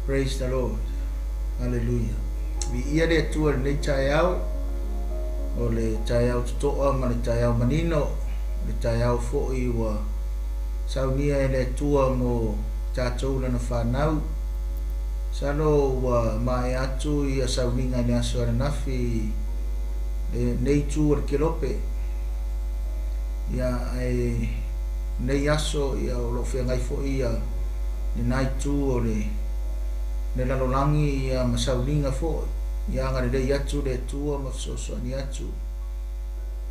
Praise the Lord. Hallelujah. Vi ia le tua le chaiau o le chaiau toa ma le chaiau manino le chaiau fo'i wa saunia le tua mo tatou lana whanau sano wa mai atu ia sauninga ni aso ana nafi nei tu o kelope ia ai nei aso ia o lo fe ngai fo'i ia ni nai tu o le ne la lolangi ia masaulinga fo ia ngare le atu le tua ma so ni atu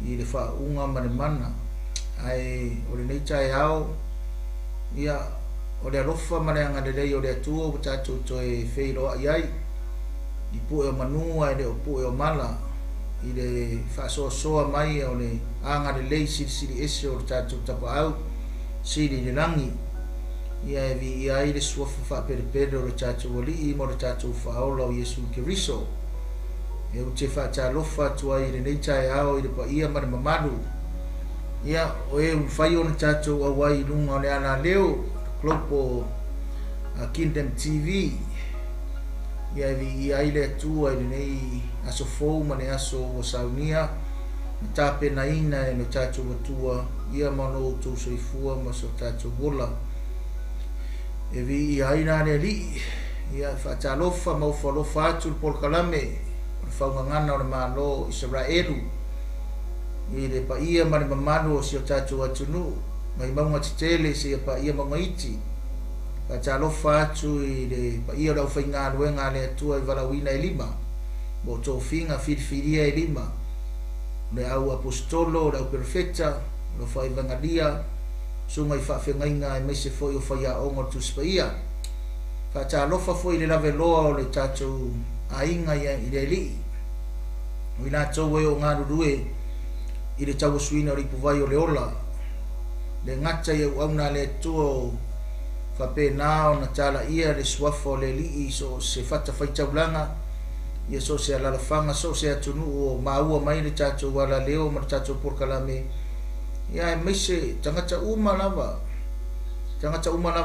i le fa unga mane mana ai o le nei tai ao ia o le alofa mane ngare le o le tua o tatu to e feilo ai i pu e manua e o pu e mala i le fa so mai o le anga le sili ese o tatu tapa au sili le langi ia e vi ia i le suafa fa pere o le tatu wali i mo le tatu fa ola o Yesu Kiriso e o te fa talofa tua i le nei tai ao i le pa ia mare mamalu ia o e un fai o le tatu a wai lunga o le ana leo klopo Kingdom TV ia e vi ia i le tua i le nei aso fou ma le aso o saunia tape na ina e le tatu watua ia mano tu soifua ma so tatu wola e vi ia ina le li ia fa talofa mo falofa atu por kalame fa ngana o malo Israelu i le pa ia mane mamano o sio tatu atunu mai maunga tele se pa ia mangaiti fa talofa atu i le pa ia o fa ngana wenga le tua i valawina e lima mo to finga filfilia e lima le au apostolo le au perfecta lo fa evangelia sunga i whawhengainga e mese foi o whaia ongo tu spaia. Fa ta lofa foi le lave loa o le tatou ainga i le li. I nā tau e o ngā rurue i le tau suina o le puvai o le ola. Le ngata i au na le tua o whape nao na tala ia le suafa o le li i so se fata whaitaulanga. Ia so se alalafanga so se atunu o maua mai le tatou wala leo ma le tatou porkalame. Ia e meise tangata uma lava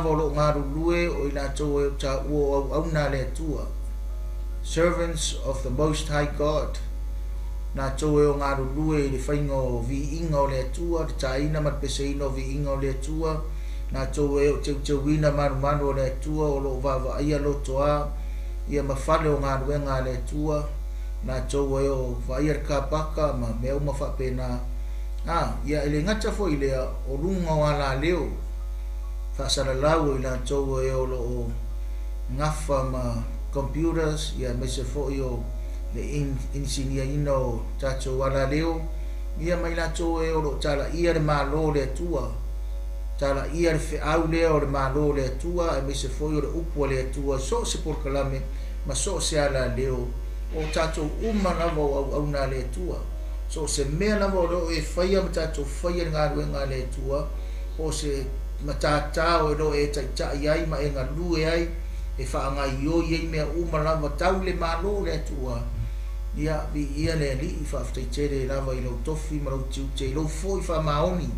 o lo ngā rurue o ina tau e ta ua au na le tua. Servants of the Most High God. Nā tau e o ngā rurue i le whainga o vi inga o le tua, te taina mat pese ino vi inga o le tua. Nā tau e o teu wina manu o le tua o lo vava ia lo toa. Ia mawhale o ngā ruenga le tua. Nā tau e o vaia kāpaka ma mea uma whapena. Ia ele ngata fo i lea o runga o ala leo whaasara lau i la tau e o lo ngafa ma computers ia mese fo i o le insinia ino tato ala leo ia mai la tau e o lo tala ia le malo le tua tala ia le feau leo le malo le tua e mese fo i o le upu le tua so se por kalame ma so se ala leo o tato uma lava au na le tua so se mea lava o lo e whaia matato whaia ngā ruenga le tua o se matata o lo e tai ai ma e ngā lue ai e whaanga i o iei mea uma lava tau le malo le tua ia vi ia le li i whaftai tere lava i lo tofi ma lo tiu te lo fo i wha maoni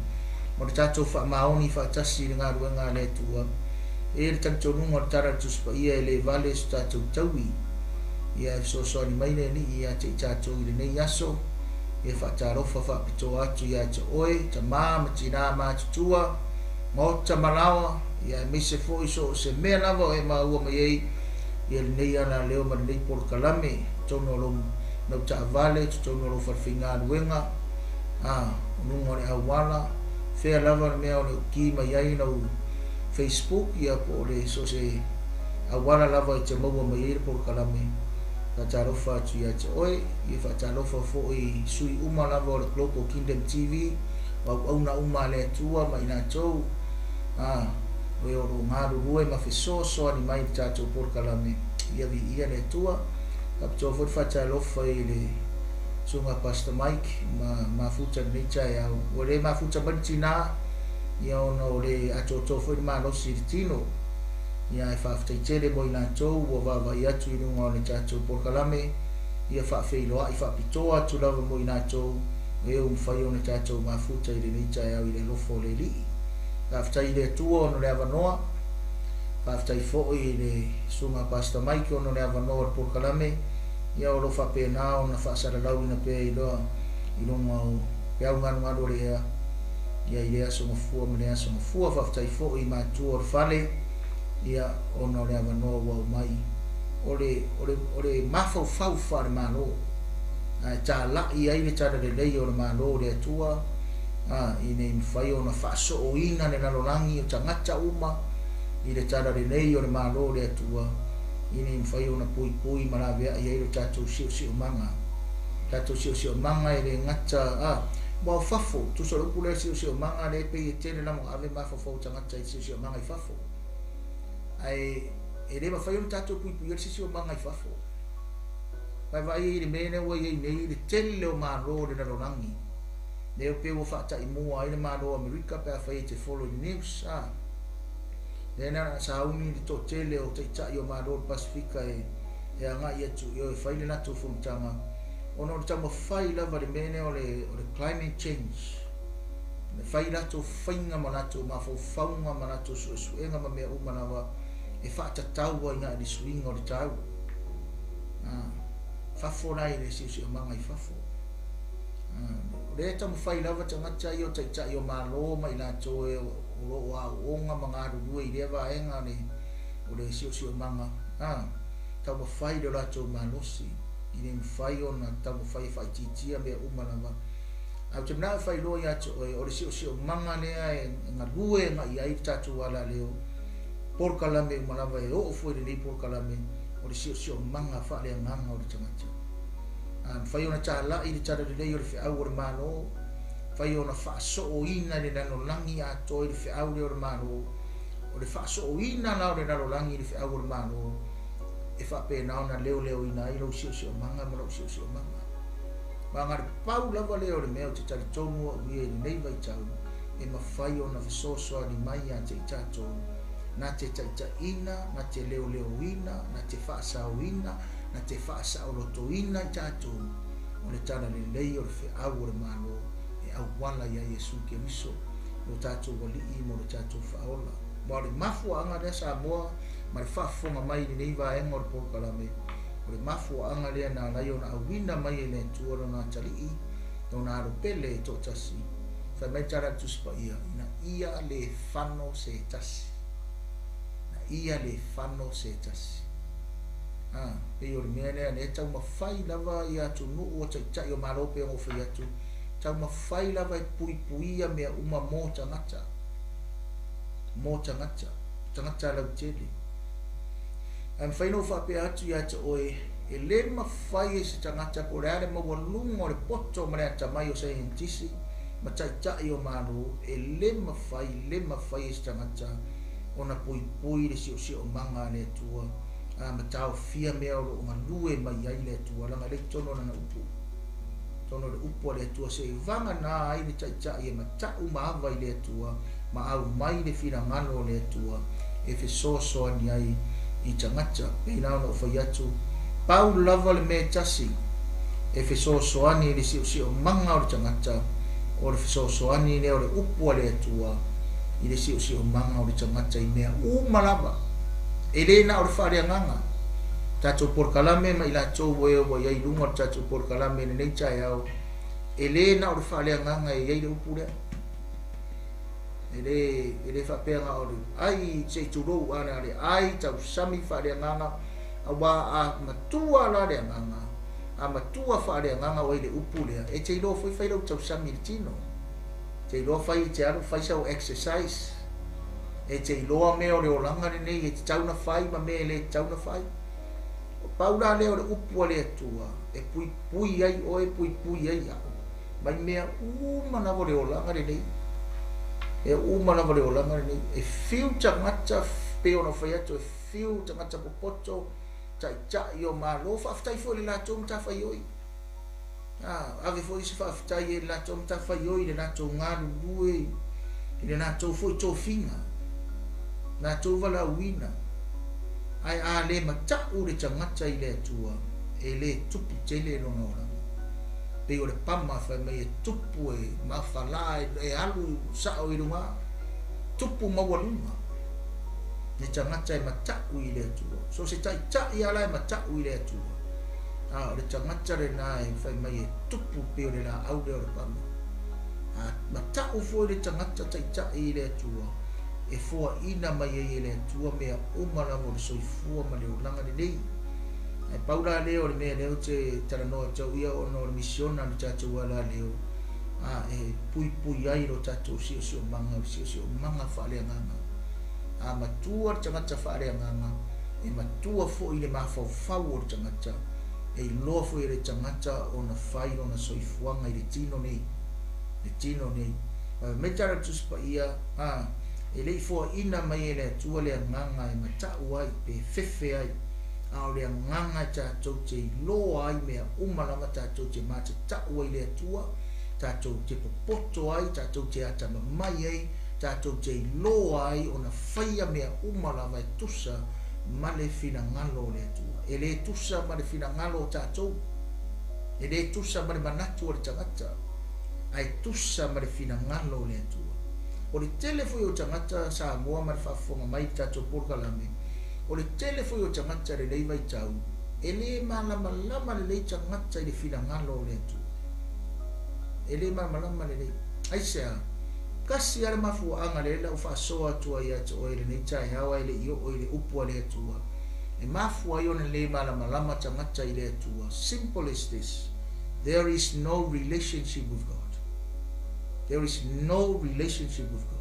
ma le tato wha maoni wha tasi le ngā ruenga le tua e le tanto nunga le tara tuspa ia e le vale su tato taui ia so ni mai le li ia te tato i le nei aso e whatarofa whapito atu ia te oe, ta ma tina ma tutua, mo ta malawa, ia mise fo iso se mea lava e ma ua mai ei, ia nei ana leo ma nei por kalame, tono lo nau ta vale, tono lo farfinga luenga, nungo le awala, fea lava mea o le ki mai ai nau Facebook, ia po le so se awala lava i te maua mai ei por kalame, Whatarofa atu ia te oe, i whatarofa fo i sui uma lava o le Global Kingdom TV, au na uma le atua ma ina tau, o e oro ngā rurue ma whesoso ani mai tātou porkalame, ia vi ia le atua, kapitoa fo whatarofa i le sunga Pastor Mike, ma futa nei tai au, o le ma futa mantina, ia ono le atoto fo i ma losi i tino, ia e whaftai tere mo i nā tau o wawa i atu i runga o le tātou porkalame ia whawheiloa i whapitoa atu lawa mo i nā tau e o mwhai o le tātou mafuta i le nei tai au i le lofo le li whaftai le tua o no le awanoa Paftai fo'i le sunga Pastor Mike ono le avanoa por kalame ia o lo fa pe na ona fa sara lau ina pe i longa o pe au nganu le ia ia so mafua me le so mafua faftai fo'i ma tu or fale ia ono le avanoa wa mai ole mafau fau fa le malo a ta la ia ile ta le o le malo le tua ine mfai ona fa so o ina le nalolangi o tangata uma ile tara le nei o le malo le atua ini mfai ona pui malavea ia ile tatu sio manga ile ngata mo fafo tu so lu le sio manga le pe tele na mo ave ma fafo tangata sio manga I fafo ai ele ma fai ona tatu pui sio manga I fafo vai ile mene wo ia nei le tele o malo le nalolangi le pe wo fa ta imua ile malo America pe fai te follow news Nena sauni di totele o teita yo malo Pasifika e anga ia tu yo fai le natu funtanga ono tama fai lava le mene o le climate change le fai natu fainga manatu ma fo faunga manatu suenga ma me umanawa e fa ta tau ina di swing o le tau fa fo nai le si manga I fafo le tama fai lava tanga yo teita yo malo mai la to o onga mga rudu I leva enga ni o le sio manga tau fai do lato malosi ini fai ona tau fai titia me umanava au tena fai lo ya o le sio manga le nga lue nga ia tatu ala leo por kalame umanava o foi le por kalame o le sio manga fa le nganga o le tamacha fai ona tala I tala le yo le fa au malo fai ona fa so ina le nano langi a toi le fe au le malo o le fa so ina na le nano langi le fe au le malo e fa pe na ona leo ina I lo sio manga ma lo sio manga pau lava leo le meo te tali tonu o ie ni nei vai tau e ma fai ona so di mai a te tato na te taita ina na te leo ina na te fa sa ina na te fa sa o loto ina tato o le tana le leo le fe au le malo au wala ya Yesu Keriso lo tatu wali mo lo tatu faola mo le mafu anga le sa mo ma le fafo mai ni va en or por kalame le mafu anga le na la yo na winda mai le tuoro na tali to na ro pele to tasi fa mai tara tu spa ia le fano se tasi pe yo mele ne tau ma fai lava ia tu no o tsa yo malo pe o fia tu tau ma fai lava pui mea uma mo tangata la tele am fai no fa pe atu ya to oe e le ma fai se tangata ko re ma walungo le poto ma le tamai o sei intisi ma tsa yo malo e le ma fai se tangata ona pui le sio manga le tua ma tau fia mea o ma lue mai ai le tua la le tono na upu tono le upo le tua se vanga na ai le tsa ia mata uma ava le tua ma au mai le fina ngano le tua e fe so ani ai I tangata pe na no fa yatu pau lava le me tasi e fe so ani le sio manga o tangata o le fe so ani le o le upo le tua I le sio manga o tangata I mea uma lava e le na o fa le nganga tato por kalame ma ila to wo ya ilunga tato por kalame ne cha yao ele na o fa le nganga e ile upule ele fa pe nga o ai se tulo ana le ai ta sami fa le nganga awa a matua la le nganga a matua fa le nganga o ile upule e te lo foi lo ta sami tino te lo fai te aro fai sa exercise e te lo me o le olanga ne e te na fai ma me le na fai paula leo le upu le tua e pui ai o e pui ai mai mea na vole ola ngare nei e na vole ola ngare nei e fiu tangata pe ona fai atu e fiu tangata popoto cha yo malo fa ftai fo le la tom ta fai oi ave fo se fa ftai la tom ta fai oi le na to ngalu due le na to fo to finga na to vala wina ai le mata u le tangata I le tua e le tupu tele no no pe o le pama fa me tupu e mafala e alu sa o ilunga tupu mawalunga le tangata e matau i le atua. So se tai ala e matau i le atua. Le tangata le nā e whai mai e tupu peo le la au le o le pama. Matau fo le tangata tai i le atua. E fua ina mai e le atua mea umara mo le soifua ma le ulanga le nei. E paula leo le mea leo te taranoa tau ia o no le misiona le tatou ala leo. E pui ai lo tatou sio manga whaaleanganga. Matua le tangata whaaleanganga. E matua fo i le mawhau o le tangata. E loa fo i le tangata o na whai o na soifuanga i le tino nei. Le tino nei. Me tara tuspa ia. E lei fo ina mai e le atua le anganga e matau ai pe fefe ai. O le anganga tatou te loa ai mea umalama tatou te mata tau ai le atua. Tatou te popoto ai, tatou te atama mai ai, tatou te loa ai o na whaia mea umalama e tusa ma le fina ngalo le atua. E le tusa ma le fina ngalo tatou. E le tusa ma le manatu o le tangata. Ai tusa ma le fina ngalo le atua. O le telefo i o tangata sa moa ma le whafonga mai tatou porkalame. O le telefo i o tangata le leiva i tau. E le malama lama le lei tangata i le fina ngalo le atua. E le malama le lei. Ai sea, kasi ale mafuanga le la ufa soa tua ia to o le nei tai hawa ile io o ile upua le atua. E mafua i ona le malama tangata i le atua. Simple as this. There is no relationship with God. There is no relationship with God.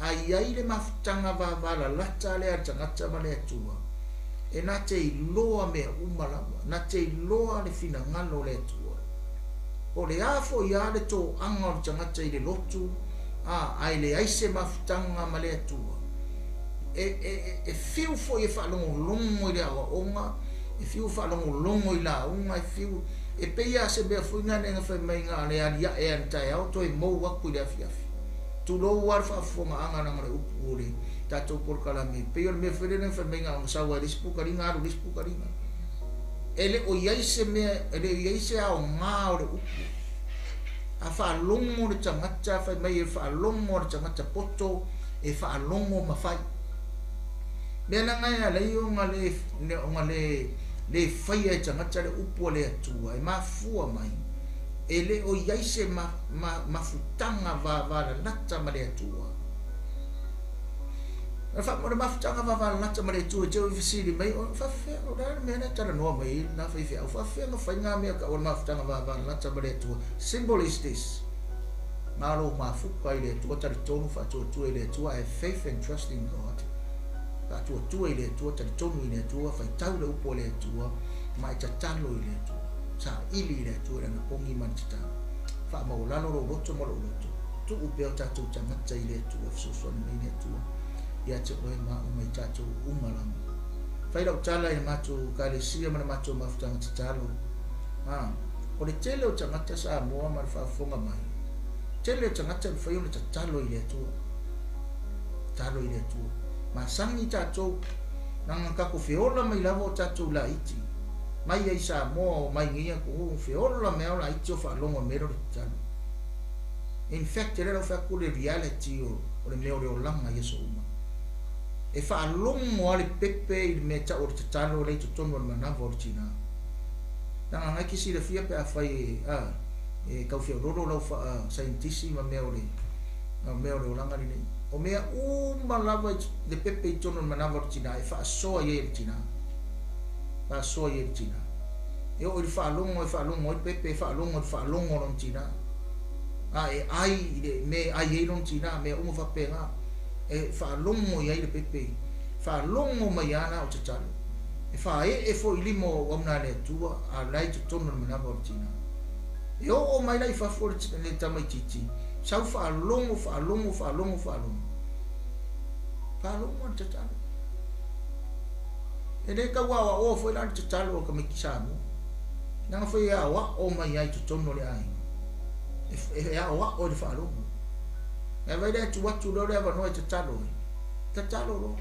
Ai le mafutanga va lata le tangata ma le atua. E na te loa me umalama, na te loa le fina ngalo le atua. O le afo ia le to anga o tangata i le lotu, ai le aise mafutanga ma le atua. E fiu fo i whalongo i le awa onga, e fiu whalongo i la onga, e fiu, e peia se bea fuinga nenga whai mai ngā le alia e antai au, to e mou waku i le afiafi. Tu lo war whaafonga anga nanga le upu ore, tatou porkalame, peia le mea wherene whai mai ngā sawa e rispukaringa, aru rispukaringa. Ele o iaise mea, ele o iaise ao ngā o le upu. A whaalongo le tangata, whai mai e whaalongo le tangata poto, e whaalongo mawhai. Mea na ngai a lei o ngā le whaia e tangata le upu le atua, e mafua mai. E le o iaise mafutanga va nata ma le atua. Na fa mo mafutanga va nata ma le atua, te o visiri mai, o fa fe, o da mea na tara noa mai, na fa fe, o fa fe nga whainga mea ka o mafutanga va nata ma le atua. Symbol is this. Malo mafuka i le atua, tari tonu fa tua i le atua, I have faith and trust in God. Fa tua i le atua, tari tonu i le atua, fai tau le upo le atua, mai tatalo i le atua. Sa ili le atua na pongi man tatalo. Fa maulano ro loto mo ro loto. Tu upeo tatou tangata i le atua, fsosoni i le atua. Ia te oe ma o mai tatou umalama. Fai lau tala i matou kalesia mana matou mafutanga tatalo. O le tele o tangata sa moa ma le whaafonga mai. Tele o tangata le whai o le tatalo i le atua. Talo i le atua. Ma sangi tatou nanga kako whiola mai lava o tatou la iti. Mai ai sa moa o mai ngia ko whiola mea o la iti o whaalonga mero le tatalo. In fact, e reo whaku le reality o le meo reo langa yeso uma. E whaalongo ale pepe i le mea ta o le tatalo le to tonu o le manava o le tina. Nanga ngai kisi le fia pe a whai e kau whiororo lau scientisi ma mea o le langa ni nei. O mea lava le pepe i tonu o le manava o le tina e whaasoa i e le tina. Whaasoa i e le tina. E o i whaalongo i pepe e whaalongo o le tina. E ai me ai e lon tina me umo whapenga e whaalongo i ai le pepe whaalongo mai ana o te talo e whae e fo i limo o amna le atua a lai te tono na manava o tina e o mai lai whafo le tamai titi sau whaalongo o te talo e le ka wawa o fo i lani te talo o ka me kisamu nanga fo i awa o mai ai te tono le ai e a wa o le whaalongo. E vai le tu watu lo le ava no e te talo. Te talo lo.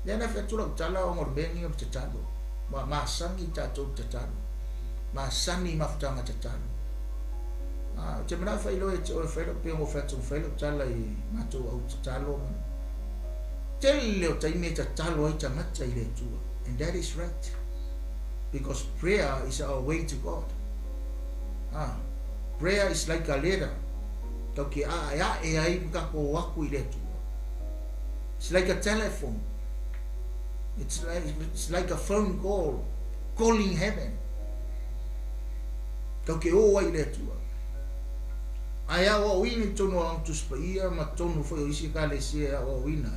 Le na whetu lau tala o ngorbengi o te talo. Ma sangi tatou te talo. Ma sani mafutanga te talo. Te mena whailo e te o whailo pe o whetu whailo tala i matou au te talo. tele o taimi ta talo ai tangata i le tua. And that is right. Because prayer is our way to God. Prayer is like a ladder. Tau ki a e ai ka ko waku i le tua. It's like a telephone. It's like a phone call, calling heaven. Tau ki o ai le tua. Ai a o wini tono ang tuspaia ma tono foi o isi ka le sia o wina.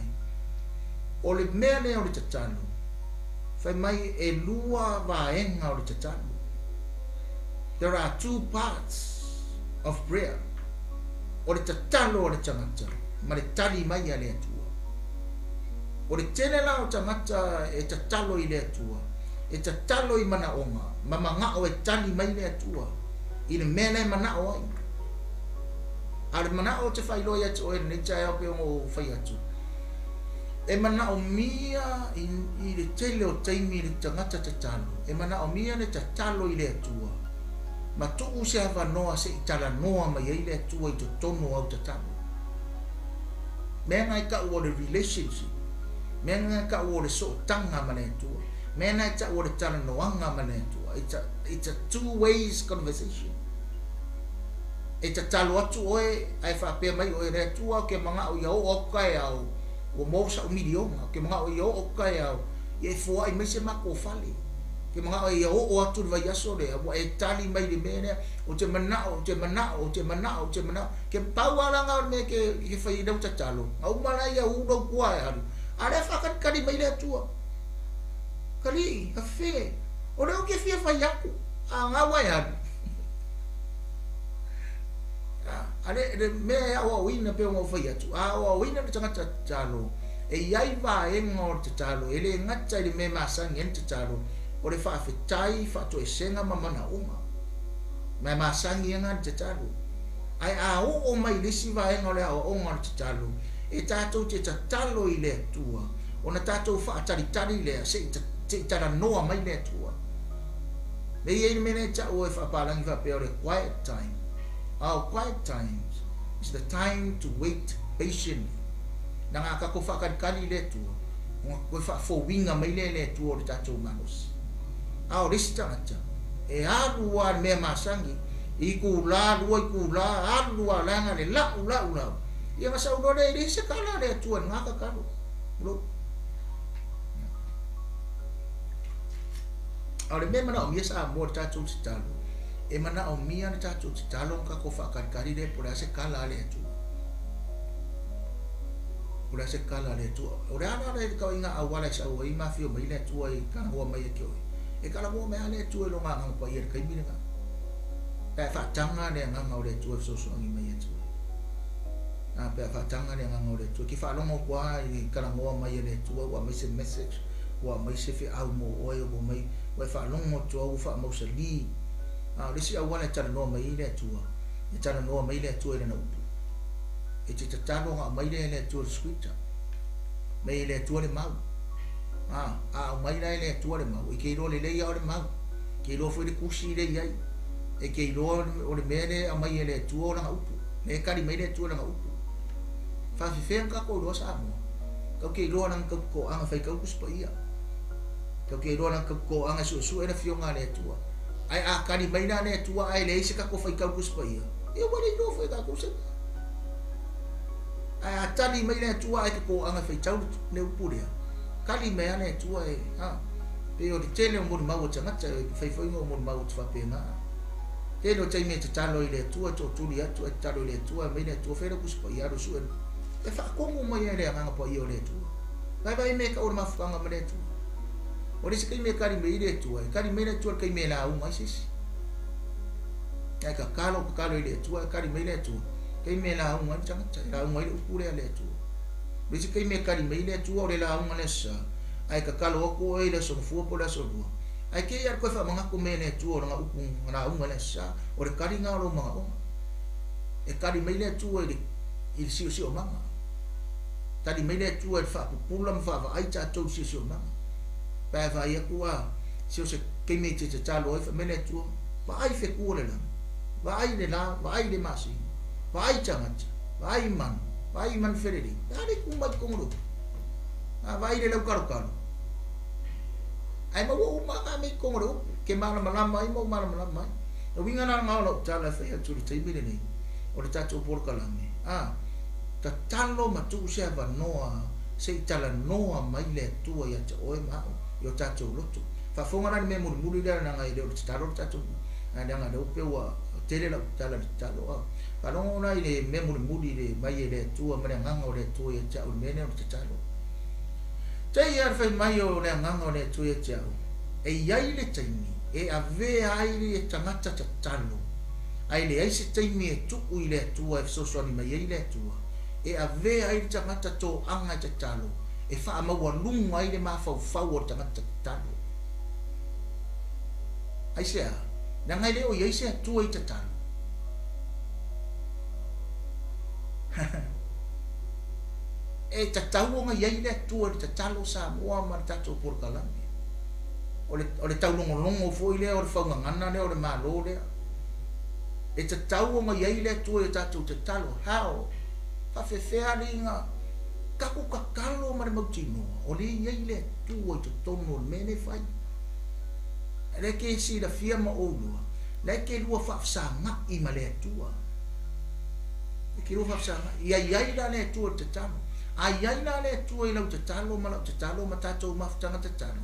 O le mea le o le tatalo. Fai mai e lua vaenga o le tatalo. There are two parts of prayer. O le tatalo o le tangata. Ma le tali mai a le atua. O le tene la o tangata e tatalo i le atua. E tatalo i mana onga. Ma manga o e tali mai le atua. I le mele mana o ai. Ale mana o te fai loia te oe ne tai au pe o fai atu. E mana o mia i le tele o taimi le tangata tatalo. E mana o mia le tatalo i le atua. Ma tuku se hava noa se i tala noa mai i le atua i to tono au tatalo. Mea ngai ka ua le relationship. Mea ngai ka ua le so tanga ma le atua. Mea ngai ka ua le tala noanga ma le atua. It's a two ways conversation. E ta talo atu oe ai whapea mai oe rea tua ke mga o iau o kai au o mousa o milionga ke mga o iau o kai au i e fua i mai se mako o fale ke mga o iau o atu vai aso rea o e tali mai le mene o te manao ke paualanga o me ke whai dau ta talo au mana ia udau kua e haru are whakat kari mai rea tua kari a whe o reo ke whia whai aku a ngawa e haru ale le me o wina pe o fai atu o wina te tangata talo e iai va e ngor te talo ele ngata le me masangi en te talo o le fa fetai fa to esenga mamana uma me masangi nga te talo ai o mai lisi va e ngore o ngor te talo e tato te talo i le tua ona tato fa tari le se te tara noa mai le tua me ye mene ta o fa palangi fa pe o le quiet time. Our quiet times is the time to wait patiently. Nanga ka ko whakakari le tua. Ko whawinga mai le tua o le tatou manos. Ao resta ata. E arua me masangi. I ku la arua langa le lau. Ia nga sau dole le se kala le tua nga ka karo. Bro. Ao le me mana o mia sa mo tatou talo. E mana o mia ni tatou te talong ka ko whakakari le pura se kala le atu. Pura se kala le atu. O re ana le kau inga awala sa ua i mafio mai le atu ai kanangua mai e kio. E kala mua mea le atu e lo nganga pa i e kai mire nga. Pea whaatanga le nganga o le atu e soso angi mai atu. Pea whaatanga le nganga o le atu. Ki whaalongo kua i kanangua mai e le atu ua mai se message. Ua mai se whi au mo oe o mai. Ua whaalongo tua u wha mausa li. Lesi au wana tana noa mai le atua. E tana noa mai le atua e na upu. E te tatalo nga mai le atua le scripture. Mai le atua le mau. Au mai le atua le mau. E kei lo le leia o le mau. Kei lo foi le kusi le iai. E kei lo o le mele a mai le atua o langa upu. Le kari mai le atua langa upu. Whawhiwhea ka ko roa sa amoa. Kau kei lo nang kau ko anga whai kau kuspa ia. Kau kei lo nang kau ko anga su e na fionga le atua. Ai akani mai na le tua ai le se ka ko fai ka kuspa ia e wale no foi ka kusa ai atali mai le tua ai ko anga fai tau le upuria kali mai ana tua e pe o tele mo ma o tanga fai foi mo ma o tfa pena ke no tai me te talo ile tua to tuli atu e talo ile tua mai le tua fai kuspa ia ro su e fa ko mo mai le anga po ia le tua vai me ka o ma fanga mai le tua. O resi kai me kari me ile tua, kari me ile tua kai me la unga sisi. Ai ka kalo ile tua, kari me ile tua, kai me la unga tangata, la unga ile upure ile tua. Resi kai me kari me ile tua o le la unga lesa, ai ka kalo ako ile so fu po la so ru. Ai ke ya ko fa manga ko me ile tua nga upu na unga lesa, o le kari nga ro manga o. E kari me ile tua ile si o manga. Kari me ile tua fa pula fa ai ta to si o manga. Pa vai akua se o se keme te talo e famele tu vai fe kule la vai le masi vai changat vai man fereri dale ku mai kongo vai le lau karo ai ma wo ma ka me ko ngoro ke mala malama ai mo mala malama o winga na ngalo tala fa ya tulu tei mire nei o le tato por kalame ta talo ma tu se va noa se tala noa mai le tua ya te oe ma yo tato lotu fa fonga na me muri le na ngai le o talo tato anda nga do pe wa tele la tala talo fa no na ile me muri le mai le tua ma nga ngo le tua ya cha o mene o talo tei ar fa mai o le nga ngo le tua ya cha e yai le taimi e ave ai le tangata talo ai le ai se taimi e tuku i le tua e so ni mai le tua e ave ai le tangata to anga talo e fa ma wa lunga ai le ma fa o tangata talo ai se na ngai le o yai se tua i talo e tatau nga yai le tua le talo sa mo ma tato por kalame o le tau longo foi le o le faunga ngana le o le malo le e tatau nga yai le tua e tato te talo hao fa fefea linga kaku kakalo ma le mautino o le yai le tua i te tono o mene fai le ke si la fia ma olua le ke lua faafasanga i ma le tua e ke lua faafasanga yai la le tua te talo ai na le tua i lau te talo ma tatou mafutanga te talo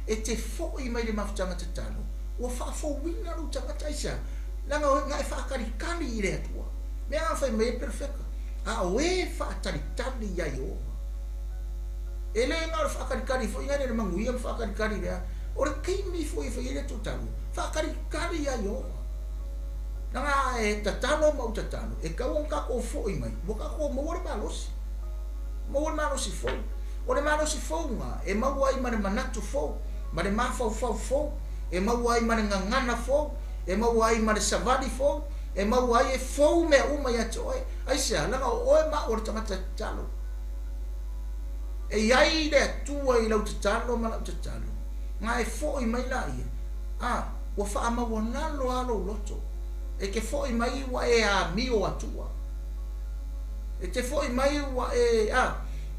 e te fo'i mai le mafutanga te talo ua fa'afouina lu tagata isa laga o ga e fa'akarikali i le atua mea ga fai mai perfeka a o e fa'atalitali iai ova e le ga o le fa'akarikali fo'i gai le maguia ma fa'akarikali lea o le kaimi fo'i fai le tutalo fa'akarikali iai ova laga e tatalo ma u tatalo e kauaga kako fo'i mai ua kako maua le malosi maua le malosi fou o le malosi fouga e maua ai ma le manatu fou ma le mafaufau fou e maua ai ma le gagana fou e maua ai ma le savali fou e maua ai e fou mea uma ia te oe ai sea laga o oe ma o le tagata tatalo e iai le atua i lau tatalo ma lau tatalo ga e fo'i mai la ia ua fa'amauanalo alou loto e ke fo'i mai ua e amio atua e te fo'i mai ua e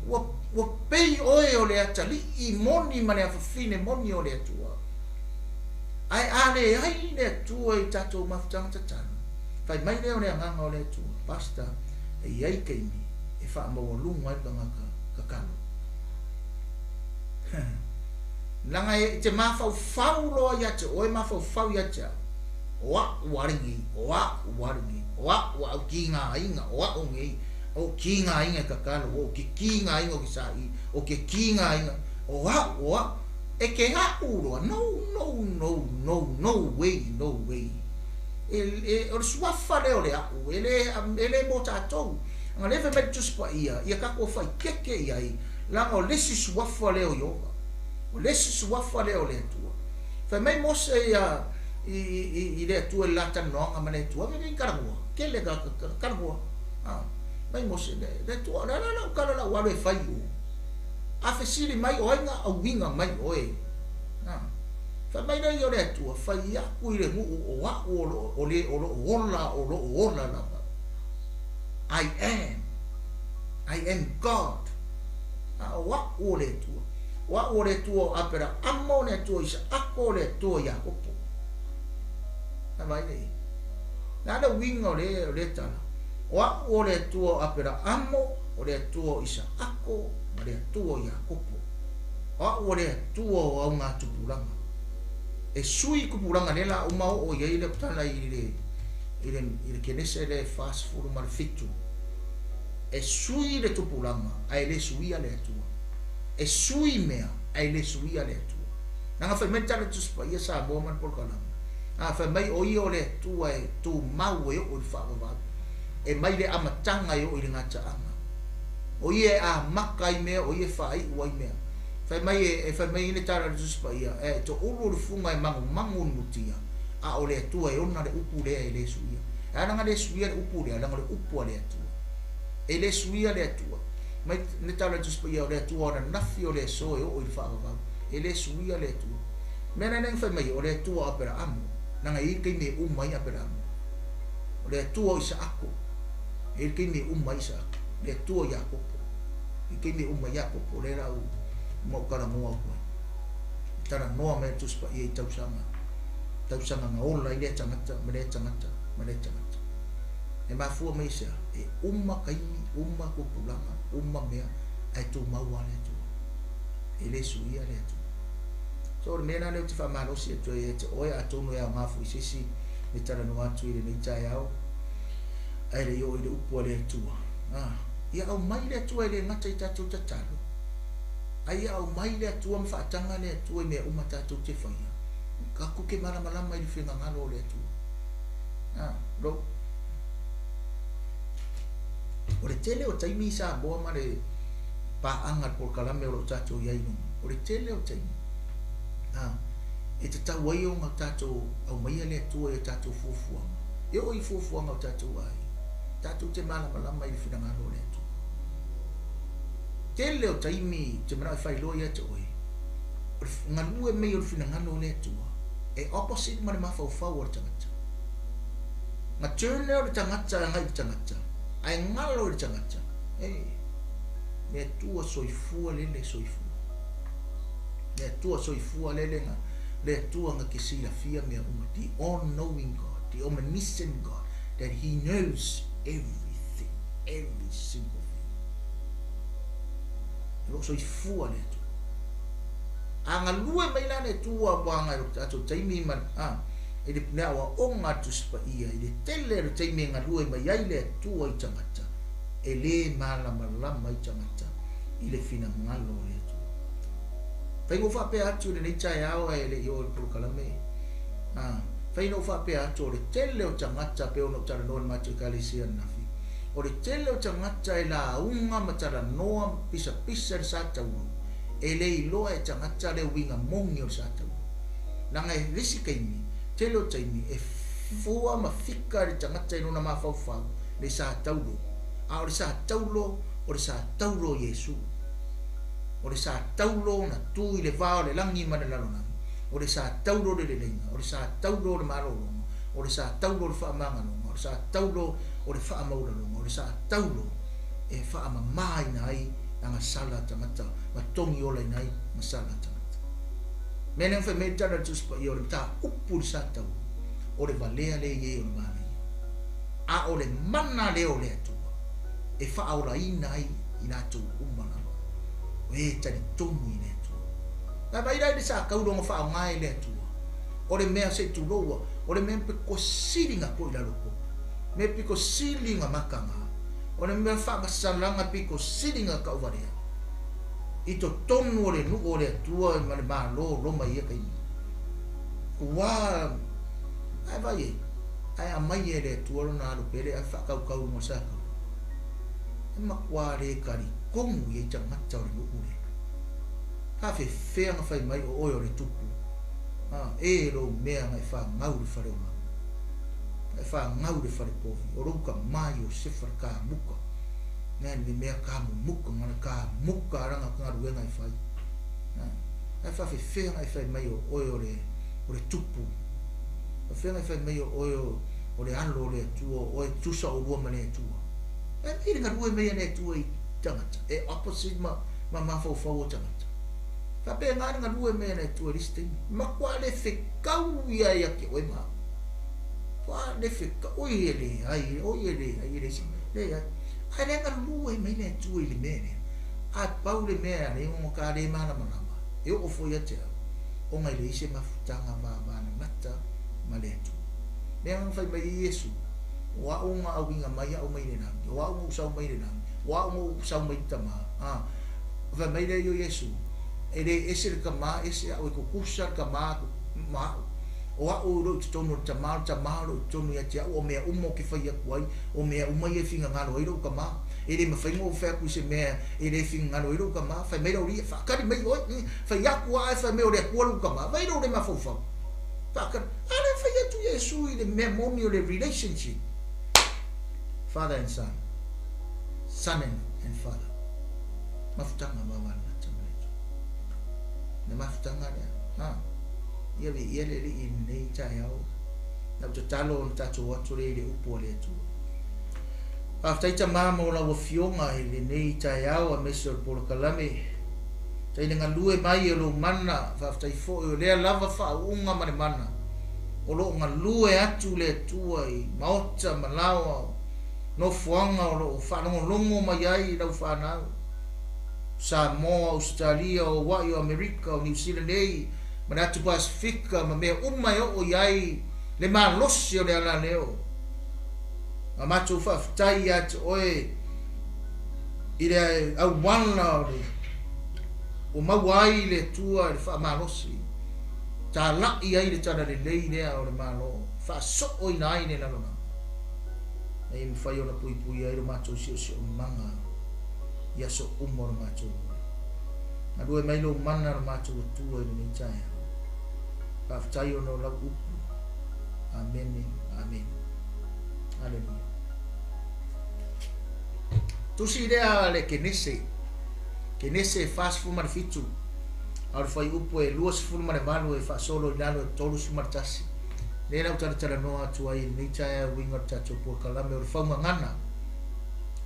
ua pei oe o le atali'i moni ma le afafine moni o le atua ai ale ai le atua i tatou mafutaga tatalo fai mai lea o le agaga o le atua pasta e iai kaimi e fa'amaualuga ai lagaka kakalo laga e te mafaufau loa ia te oe mafaufau ia te o a'u arigi o a'u aukigaaiga o a'u gei o kinga inga kakalo o ke kinga inga o sai o ke kinga inga o e ke ha ulo no way o swafa le ole a ele mo tatou nga leve me tuspa ia ka ko fai keke ia la o lesi swafa le o yoga o lesi swafa le ole tu fa mai mo se ia i le tu la tan no nga mane tu me karbo ke le karbo mai mo se le tu la kala la wa le fai o a fesili mai o nga a winga mai oe fa mai le yo le tu fa ia ku ile mu o wa o le la I am God wa o le tu apera amo le tu isa ako le tu ya opo vai le na le winga le tala wa o le tu apera amo o le tu isa ako le tu ya opo o le tu o nga tupulanga e sui kupulanga nela uma o ye ile tala ile kenese le fast food mal fitu e sui le tupulanga ai le sui ale tu e sui mea ai le sui ale tu nanga fa mentale tu spa ia sa bo man por kala fa mai o io le tu e tu mau e o fa va e mai le amatanga e o ile ngata anga o ie a makai mea o ie fa ai o mea fa mai le tara tu spa ia e to ulu funga e mangu mutia a o le tu e ona le upu le sui ana nga le sui le upu le ana le upu le tu e le suia le atua mai ne tala tu spa ia le atua ona nafi o le so e o il fa va e le suia le atua mena neng fa mai o le atua apera amo nanga i ke me mai apera amo o le atua isa ako e ke me mai sa le atua ya popo i ke me mai ya popo le la mo kara mo ko tara no me tu spa i tau sanga na ola ile tangata mele tangata e ma fu me sia e umma kai umma ko pulanga umma mea ai tu mawale tu ele suia le tu so le mena le tu fa malo si tu e te oia atono ya ngafu sisi ni tara no atu ile ni tai au ai le yo ile upo le tu ia au mai le tu ile ngata i tatu tatalo ai au mai le tu am fa tanga le tu me umma tatu te fa ka ku ke mala mai le finga ngalo le tu lo ore tele o taimi sa boa mare pa anga por kalame o tatu ia inu ore tele o taimi e te tau wai o ngau tatu au mai le tu e tatu fufuanga e o i fufuanga o tatu ai tatu te mala mai le finga ngalo le tu tele o taimi te mara fai lo ia te oi ngalu e me o fina ngano le tu e opposite mara mafau fau o tangata ma tune o tangata ngai tangata ai ngalo o tangata me tu soifua lele soifua me tu soifua lele nga le tu nga kisila fia me uma the all knowing God the omniscient God that he knows everything every single lo soifua le tu anga lue mai la le tu a banga ato taimi man ele na wa onga tu spa ia ele tele le taimi nga lue mai ai le tu ai tangata ele mala mai tangata ile fina ngalo le tu fai ngo fa pe atu le chai au ele yo pro kalame fai no fa pe atu le tele o tangata pe ono tara no ma tu kalisia na fi o le tele o tangata e la unga matara noa pisa sa tau ele i loa e tangata le winga mongi o sa tau nanga e risi kaimi tele o taimi e fua ma fika le tangata ino na mafau le sa tau lo o le sa tau lo o le sa tau lo Yesu o le sa tau lo na tu i le vao le langi ma le lalonami o le sa tau lo le lenga o le sa tau lo le marolonga o le sa tau lo le whaamangano o le sa tau lo o le wha mauralonga o le sa taulo e wha mai nai anga sala tangata ma tongi ola nai ma sala tangata mena wha me tara tuspa i o le ta upu le sa tau o le valea le ye o le mana a o le mana le o le atua e wha aura i nai i nga tu umana o e tani tomu i le atua na vai rai le sa kauronga wha ngai le atua o le mea se tu loa o le mea pe ko siringa ko i la loko me piko silinga makanga o le mea wha masalanga piko silinga ka uvarea i to tonu o le nuku o le atua ma le maa loma ia ka imi kua ai vai e ai amai e le atua lo na alu pere ai whakau mo saka e makua le kari kongu i e tangata o le nuku le ka whewhea nga whai mai o oi o le tupu e lo mea ngai wha ngau le whare o ma e fa ngau de fare povi o ruka mai o sefar ka muka na ni mea ka muka mana ka muka ranga ka ruenga i fai e fa fe ngai fai mai o o le tupu o fe ngai fai mai o le alo le tuo o e tusa o rua mane tuo e piri nga rua mea ne tuo i tangata e opposite ma fau o tangata fa pe nga rua mea ne tuo listing ma kwa le fe kau ia ia ke oi ma wa le fika oi ele ai si le ai le ngalu e mai le tu ile mene a paule mea le mo ka le mana e o fo ia te o ngai le se mafutanga ma na mata ma le tu le ang fai mai Yesu wa o nga awinga mai o mai le na wa o sa mai le na wa o sa mai tama va mai le yo Yesu ele ese ka ma ese o ko kusa ka ma o o ro tono tamalo tono ya tia o me umo ki fai akuai o me uma ye finga ngalo iro ka ma ele me fai mo fa ku se me ele finga ngalo iro ka ma fai me ro ri fa ka me o fai aku ai fai me o le ku ka ma vai ro le ma fo fa ka ale fai tu Yesu ile me momi o le relationship father and son and father mafutanga mama na tamale ne mafutanga ya ia vi ia le in nei tai au na to talo na tato watu le upo le tu after ita mama ola wo fionga ile nei tai au a mesor por kalame tai nga lue mai o lo mana fa tai fo o le lava fa unga mare mana o lo nga lue atu le tua i maota malawa no fuanga o lo fa no longo mai ai lau fa na Samoa, Australia, o Hawaii, o Amerika, o New Zealand ei mana atu Pasifika ma mea umai o iai le malosi o le ala leo a matu whaftai atu oe i le au wana o mawai le tua le wha malosi ta lai ai le tana le lei lea o le malo wha so o ina ai ne lalona e mi whai o na pui pui ai le matu si o manga ia so umo le matu na due mai lo mana le matu o tua i le nitaya whaftai o no lau upu amen amen haleluya tusi idea le kenese fast fu mar fitu al fai upu e luas fu mar malu e fa solo nalo e tolu su martasi le na utara tara no atu ai ni chaya winga tacho por kalame o fa ngana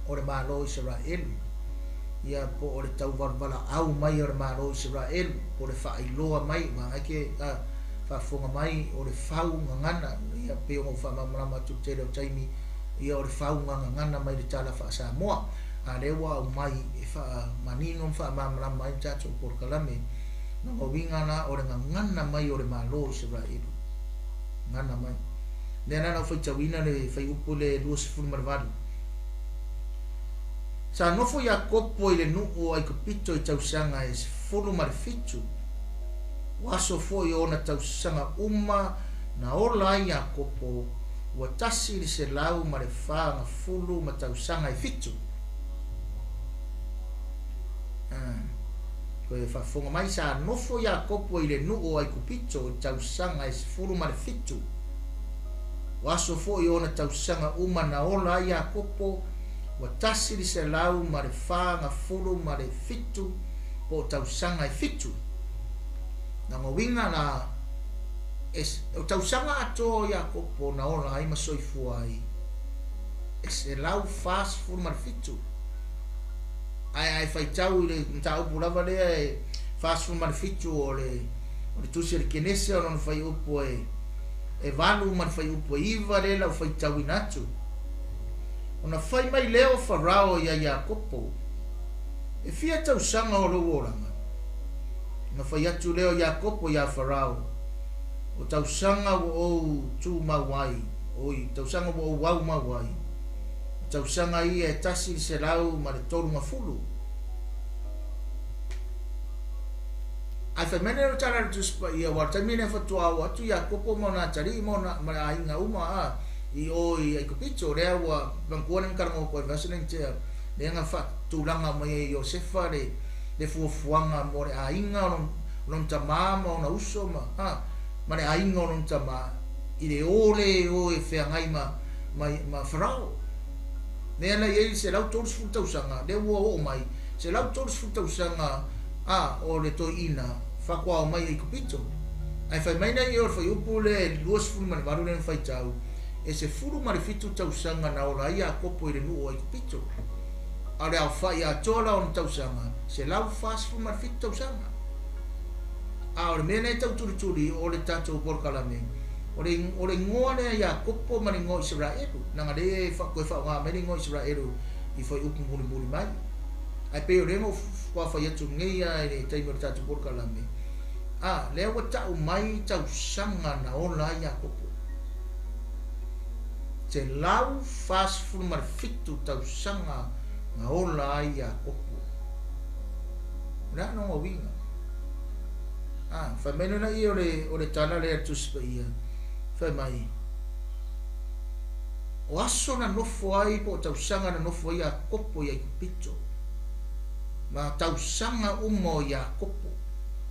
o le malo Israel ia po o le tau barbala au mai o le malo Israel po le fa iloa mai ma ke fa fonga mai o le fau ngana ia pe o fa mama tu te o taimi ia o le fau ngana mai le tala fa Samoa a le wa mai e fa manino fa mama mai tacho por kalame no winga na o le ngana mai o le malo Israel ngana mai le na fa tawina le fa upule dos ful marvado sa no fo Jakopo ile nu o ai kopito i tausanga e fulu marfitu waso foi ona tausanga uma na ola Jakopo wa tasi li se lau marefa na fulu ma tausanga e fitu ko e fa fonga mai sa no fo Jakopo ile nu o ai kopito i tausanga e fulu marfitu waso foi ona tausanga uma na ola Jakopo wa tasi li se lau marefa na fulu marefitu po tausanga e fitu na ngawinga na o tausanga ato Jakopo na ola ai masoifu ai e lau fast full marfitu ai fai tau le tau pulava le fast full marfitu o le tusi le kenese o non fai upo e valu man fai upo iva le lau fai tau inatu ona fai mai leo farao ia Jakopo e fia tausanga o lo oranga na fai atu leo Jakopo ia farao o tausanga o tu mawai oi tausanga o wau mawai tausanga ia e tasi se lau ma le tolu mafulu ai fa mene o tara tu spa ia wa tamine fa tu au atu Jakopo mona tari mona ma ainga uma i oi ai kopito le wa bankuana karamo ko vasen te le nga fa tulanga mai Josefa le fuafuanga mo le ainga non tamama ona uso ma ma le ainga non tama i le ole o e fe ngai ma farao le na ye se lau tors futa usanga le wo mai se lau tors futa usanga o le to ina fa kwa mai i kopito ai fa mai na yo fa upule luos fu man varu len fai tau e se furu marifitu tausanga na ola Jakopo ile nu o i kopito ale au fa ia tola on tausanga se lau fast fu marifitu tausanga o le mene tau turi o le tato por kalame o le ngoa le Jakopo mani ngo Israel nanga le fa ko fa nga mani ngo Israel i foi upu muri mai ai pe o le ngo fa fa ia tu ngia ile tai mo tato por kalame le wa tau mai tausanga na ola Jakopo te lau fast fu marifitu tausanga na ola Jakopo na no winga fa meno na io le tana le tu spia fa mai o aso na no foi po tausanga na no foi Jakopo ia kopito ma tausanga umo Jakopo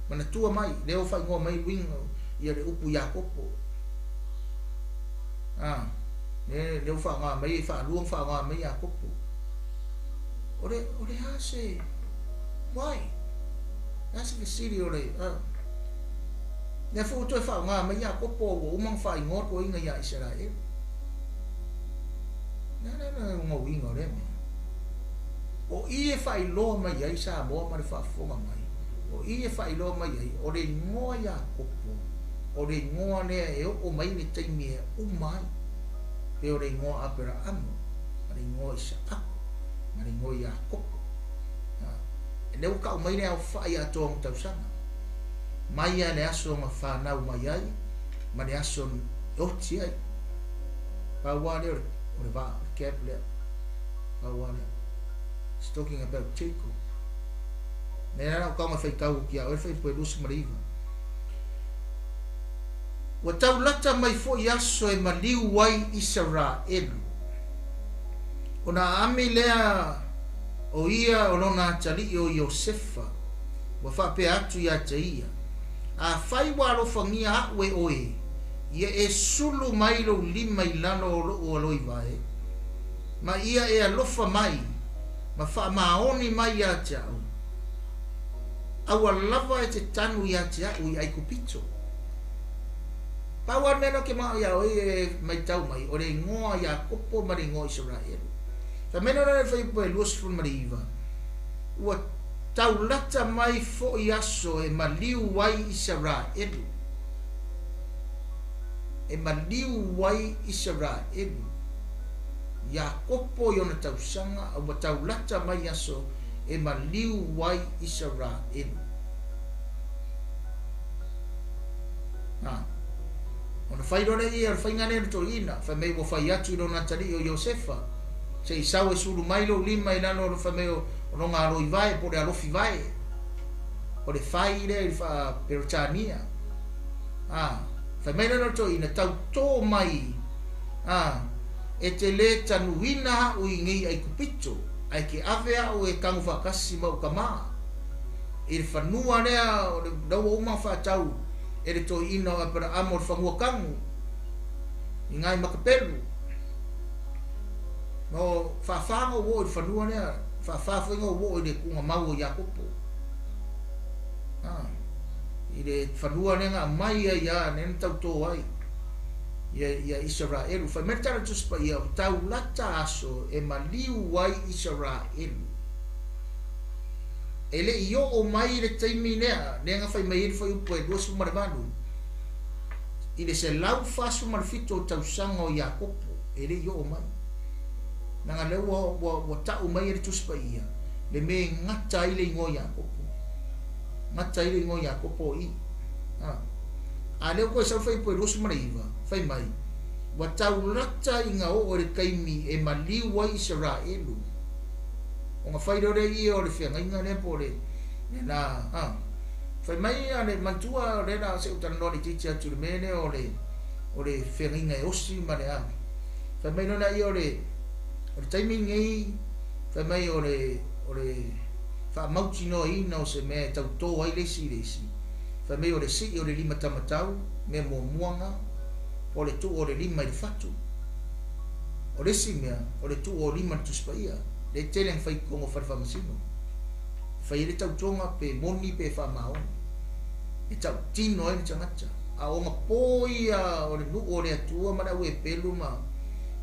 mana tua mai leo fa ngo mai winga ia le upu Jakopo leo fa nga mai fa luong fa nga mai Jakopo ore hase why that's the city ore ne fu to fa nga mai Jakopo o mang fa ngot ko inga ya Israel na ngo winga le o ie fa lo mai ya isa mo ma fa fo mai o ia fai lo mai ai o le ngoa ia kopo o le ngoa lea e o mai le taimi e umai pe o le ngoa apera amo ma le ngoa isa ako ma le ngoa ia kopo e leu ka umai lea o fai ato ang tausanga mai ia le aso ma whanau mai ai ma le aso oti ai paua lea o le vaa cap lea paua lea it's talking about Jacob nena na kau mafai tau kia o fai po lusi mariva wa tau lata mai fo yaso e maliu wai Israel ona ami lea o ia o lona tali o Yosefa wa fa pe atu ya taia a fai wa lo fangia we oe ia e sulu mai lo lima ilano o lo ivae ma ia e alofa mai ma fa maoni mai ya tau awa lava e te tanu ia te au i aikupito. Paua neno ke maa ia oi mai tau mai, o le ngoa ia kopo ma le ngoa Israel. Ka mena na fai po e luosfun mariva. Ua tau lata mai fo i aso e maliu wai Israel. E maliu wai Israel. Ia kopo i ona tau sanga, ua tau lata mai aso e maliu wai Israel. Ona fai rore ia, fai ngane to ina, fai mei wo fai atu i rona tari o Yosefa. Se i sau e suru mailo lima i nano o fai mei o ronga alo i vai, po le alofi vai. O le fai le i fa Peritania. Fai mei nano to ina, tau tō mai. E te le tanuina u i ngi ai kupito. Ai ke avea o e kangu whakasi mau ka maa. I le whanua nea o le daua uma whatau e le to ina o apara amor whangua kangu. I ngai makapelu. No whawhanga wo i le whanua nea. Whawhawhinga wo i le kunga mau o Iakopo. I le whanua nea ngā mai a ia nena tau tō ai. Ia Israel fa metara tuspa ia tau lata aso e maliu wai Israel ele io o mai le taimi nea nga fai mai fai upo e duas marvanu ile se lau fasu marfito tau sanga o Iakopo ele io o mai nga le wo tau mai le tuspa ia le me ngata ile ngo Iakopo ngata ile ngo Iakopo i ale ko sa fai po duas mariva fai mai wa tau lata inga o le kaimi e maliu wa Israel o nga fai rore i o le fianga inga ne po le na fai mai ale mantua le na se utana ni titi atu le mene o le fianga inga e osi ma le fai mai no na i o le timing ei fai mai o le fa mauti no ina o se me tau tō ai lesi fa me o le si o le lima tamatau me mo muanga o le tu o le lima i fatu o le si mea o le tu o lima tu spaia le telen fai kongo farfa masino fai le tau tonga pe moni pe fa mao e tau tino e tangata a o mapoia o le nu o le atua mana ue pelu ma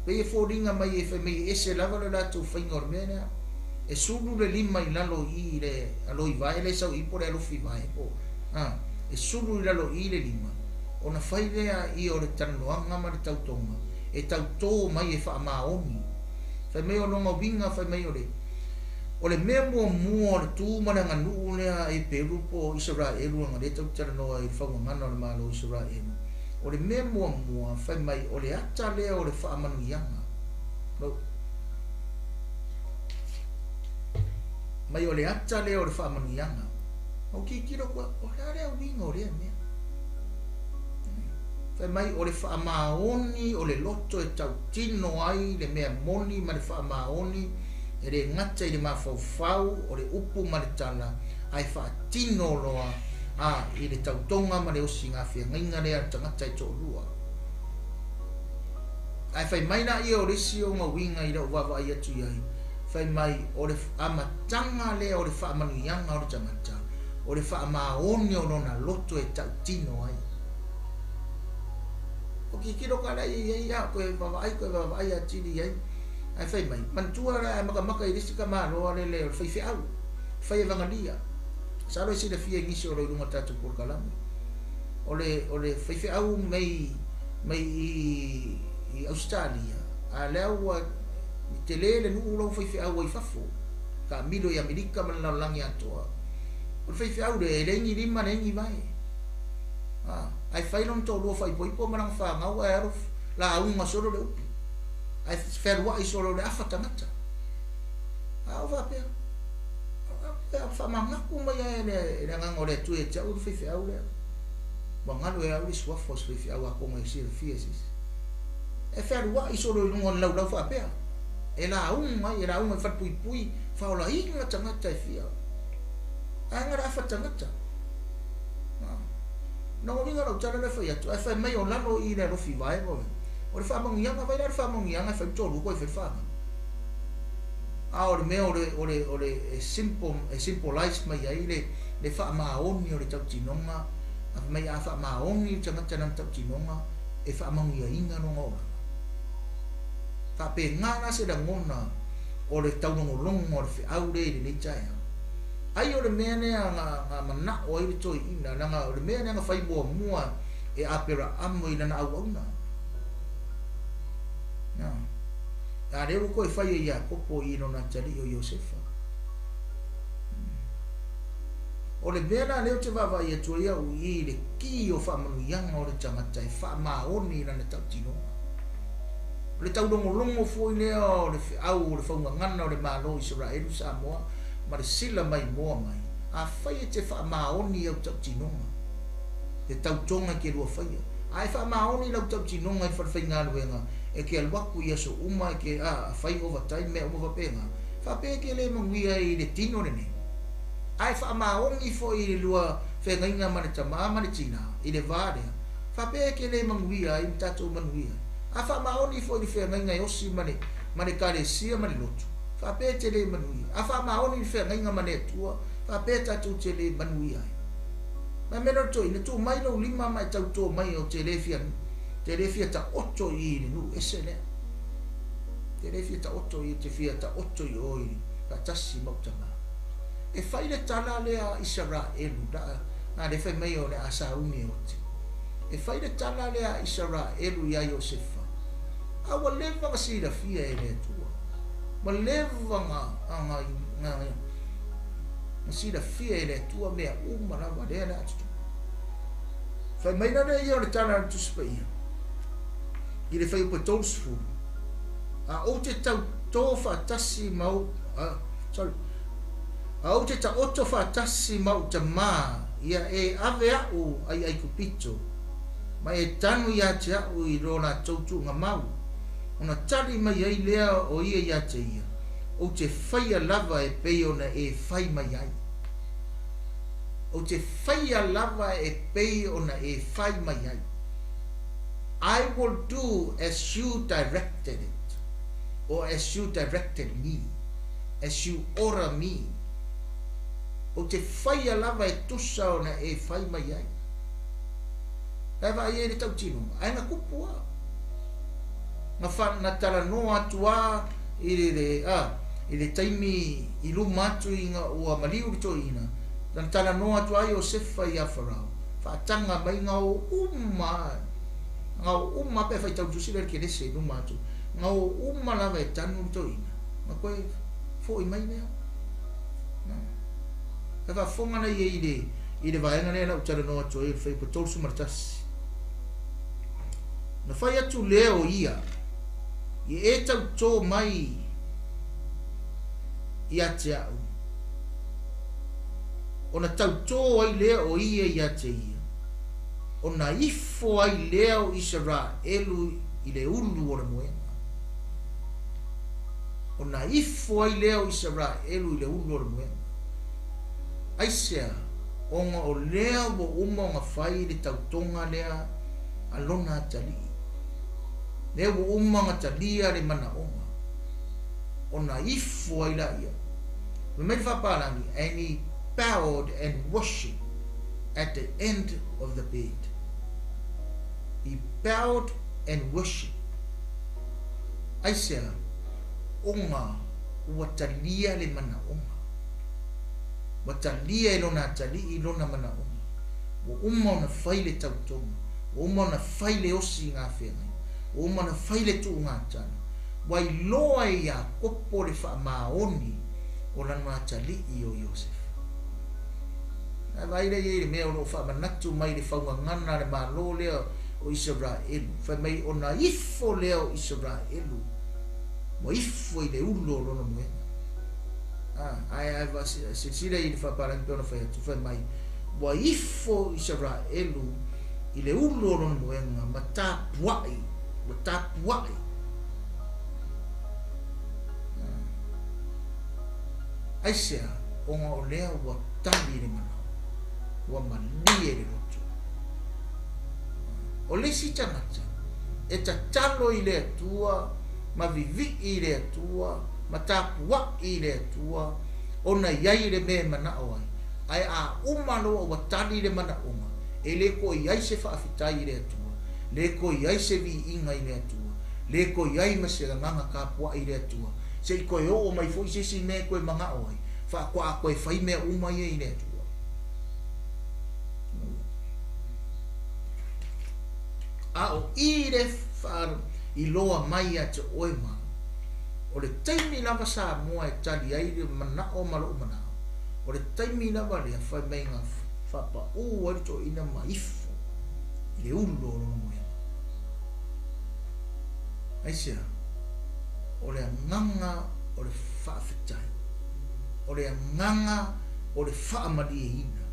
pe e foringa mai e fai me ese lava le latu fai ngor mena e sulu le lima i lalo i le alo i vai le sau i po le alo fi vai po e sulu i lalo i le lima ona fai lea i o le tanoanga ma le tautonga e tautō mai e wha maoni fai mei o longa winga fai mei o le mea mua le tūmana ngā nuu lea e Peru po Israel nga le tautara noa i whangangana o le malo Israel o le mea mua fai mai o le ata lea o le wha manuianga mai o le ata lea o le wha manuianga o ki kiro kua, o rea winga o rea mea. Fai mai o le wha maoni, o le loto e tau tino ai, le mea moni ma le wha maoni, e le ngata i le mawhauwhau, o le upu ma le tala, ai wha tino loa, i le tautonga ma le osi ngā whia ngainga rea tangata i tō lua. Ai fai mai na ia o resi o ngā winga i rau wawa i atu iai, fai mai o le amatanga lea o le wha manuianga o le tangata, o le wha maoni o nona loto e tau tino ai. O ki kiro kara i koe wawai a tiri ai. Ai whai mai, mantua ra e maka i risi ka maa roa le leo, whai whiau, whai e wangalia. Salo si da fia ngisi o lunga tatu por kalam. Ole fefe au mai i Australia. A lewa te lele nu ulo fefe au i fafo. Ka milo i Amerika man langi atoa. Ole fefe au de rengi lima rengi mai. Ai failon to lo fai poipo manang fa ngau aero la unga solo le upi. Ai ferwa i solo le afa tangata. Au va pe. Fa mangaku mai e ngangore tu e tau fefe au le. Mangalo e au swa fos fefe au ko mai sir fiesis. E ferwa i solo ngon lau fa pe. E la unga fa pui fa ola inga tangata e fia. Ai ngara afa tangata. No vinga lo tala le fai atu. Ai fai mai o lalo i le rofi vai mo. O le fa mangianga vai le fa mangianga fa tolu ko e fa. Ore me ore simple life mai ai le fa maoni o le tau tinonga. Mai a fa maoni tanga tana tau tinonga e fa mangia inga no ngora. Fa pe ngana se da ngona o le tau ngolongo o le fa au le ni chai. Ai o le mea nea nga mana o i toi ina nga o le mea nea nga fai mua e apera amo ina na au auna. A reo ko e fai e Iakopo i no na tali o Iosefa. O le mea na leo te wawa i atua ia u i le ki o wha manuianga o le tangata e wha maoni ina na tau tinonga. O le tau longo foi lea o le au o le whaunga ngana o le malo Israelu Samoa ma le sila mai moa mai a fai te wha maoni au tau tinonga e tau tonga ke rua fai ai wha maoni lau tau tinonga i whawhai ngā ruenga e ke alwaku i aso uma e ke fai overtime me uma wapenga wha pe ke le manguia i le tino ne ai wha maoni fo i le lua whenga inga mane tamaa mane tina i le vārea wha pe ke le manguia i mtato manuia a wha maoni fo i le whenga inga i osi mane kare sia mane lotu fa pe te le manui a fa maoni fe ngai mane tua fa pe ta tu te le manui ai ma meno to ina tu mai no lima mai tau to mai o te le fia ta 8 i nu esele te le fia ta 8 i te fia ta 8 i oi ka tasi mo tama e fai le tala le a Israel da na le fe mai o le asa uni o te e fai le tala le a Israel ya Iosefa a wa le va si la fia e le tua ma leva nga si da fia ele tua mea uma la vadela atu fai mai na ia le tana tu spia i le fai potos fu a o te tau to fa tasi mau sorry a o te tau to fa tasi mau te ma ia e ave au ai kupito ma e tanu ia te au i rona tautu nga mau ona tali mai ai lea o ia te ia o te whaia lava e peo na e whai mai ai o te whaia lava e peo na e whai mai ai I will do as you directed it or as you directed me as you order me o te whaia lava e tusa o na e whai mai ai Eva ia ni tau tino ai na kupua na fa na tala no atua i le taimi i luma atu i nga ua maliu to ina na tala no atua i Iosefa i a Farao fa tanga mai nga uma pe fai tau tusile ke lese luma atu nga uma lava e tanu to ina ma koe fo i mai mea e fa fonga na i le vaenga ne na utala no atua i fai potolsu martasi na fai atu leo ia i e tau tō mai i a te au. O na tau tō ai lea o ia i a te ia. O na ifo ai lea o Israelu i le ulu o le moenga. O na ifo ai lea o Israelu i le ulu o le moenga. Aisea, onga o lea o uma o ngawhai le tau tonga lea alona tali. Ne wo umanga talia le mana onga ona ifo ai la ia me me fa palangi and he bowed and worshiped at the end of the bed he bowed and worshiped aisea onga ua talia le mana onga wa talia lona tali lona mana o uma na faile tautonga o uma na faile osi ngā whenga o uma na faile tu ngā tana wai loa ia kopo le wha maoni o lana tali i o Iosef na vaile i mea o lo wha manatu mai le whaunga ngana le malo lea o Israelu wha mai o na ifo lea o Israelu mo ifo i le ulo lona moenga ai va sila i le whaparang pēona whai atu wha mai wa ifo Israelu i le ulo lona moenga ma tāpuai aisea onga o lea wa tali le mana wa malie le roto o le si tangata e ta talo i le atua ma vivi i le atua ma tapua i le atua ona iai le me mana oai ai a umalo wa tali le mana uma e le ko iai se whaafitai i le atua le ko iai se vi inga i le atua le ko iai ma se nganga kapua i le atua se i koe o mai fo se si me koe manga oai fa kwa koe fai me uma i le atua a o i le whaar i loa mai a te oe ma o le taimi lava sa mua e tali ai le mana o malo mana o le taimi lava le fai mai ngā whapa o wari to ina maifo i le ulo o lono moe aisea o le nganga o le whaafetai o le nganga o le whaamari e ina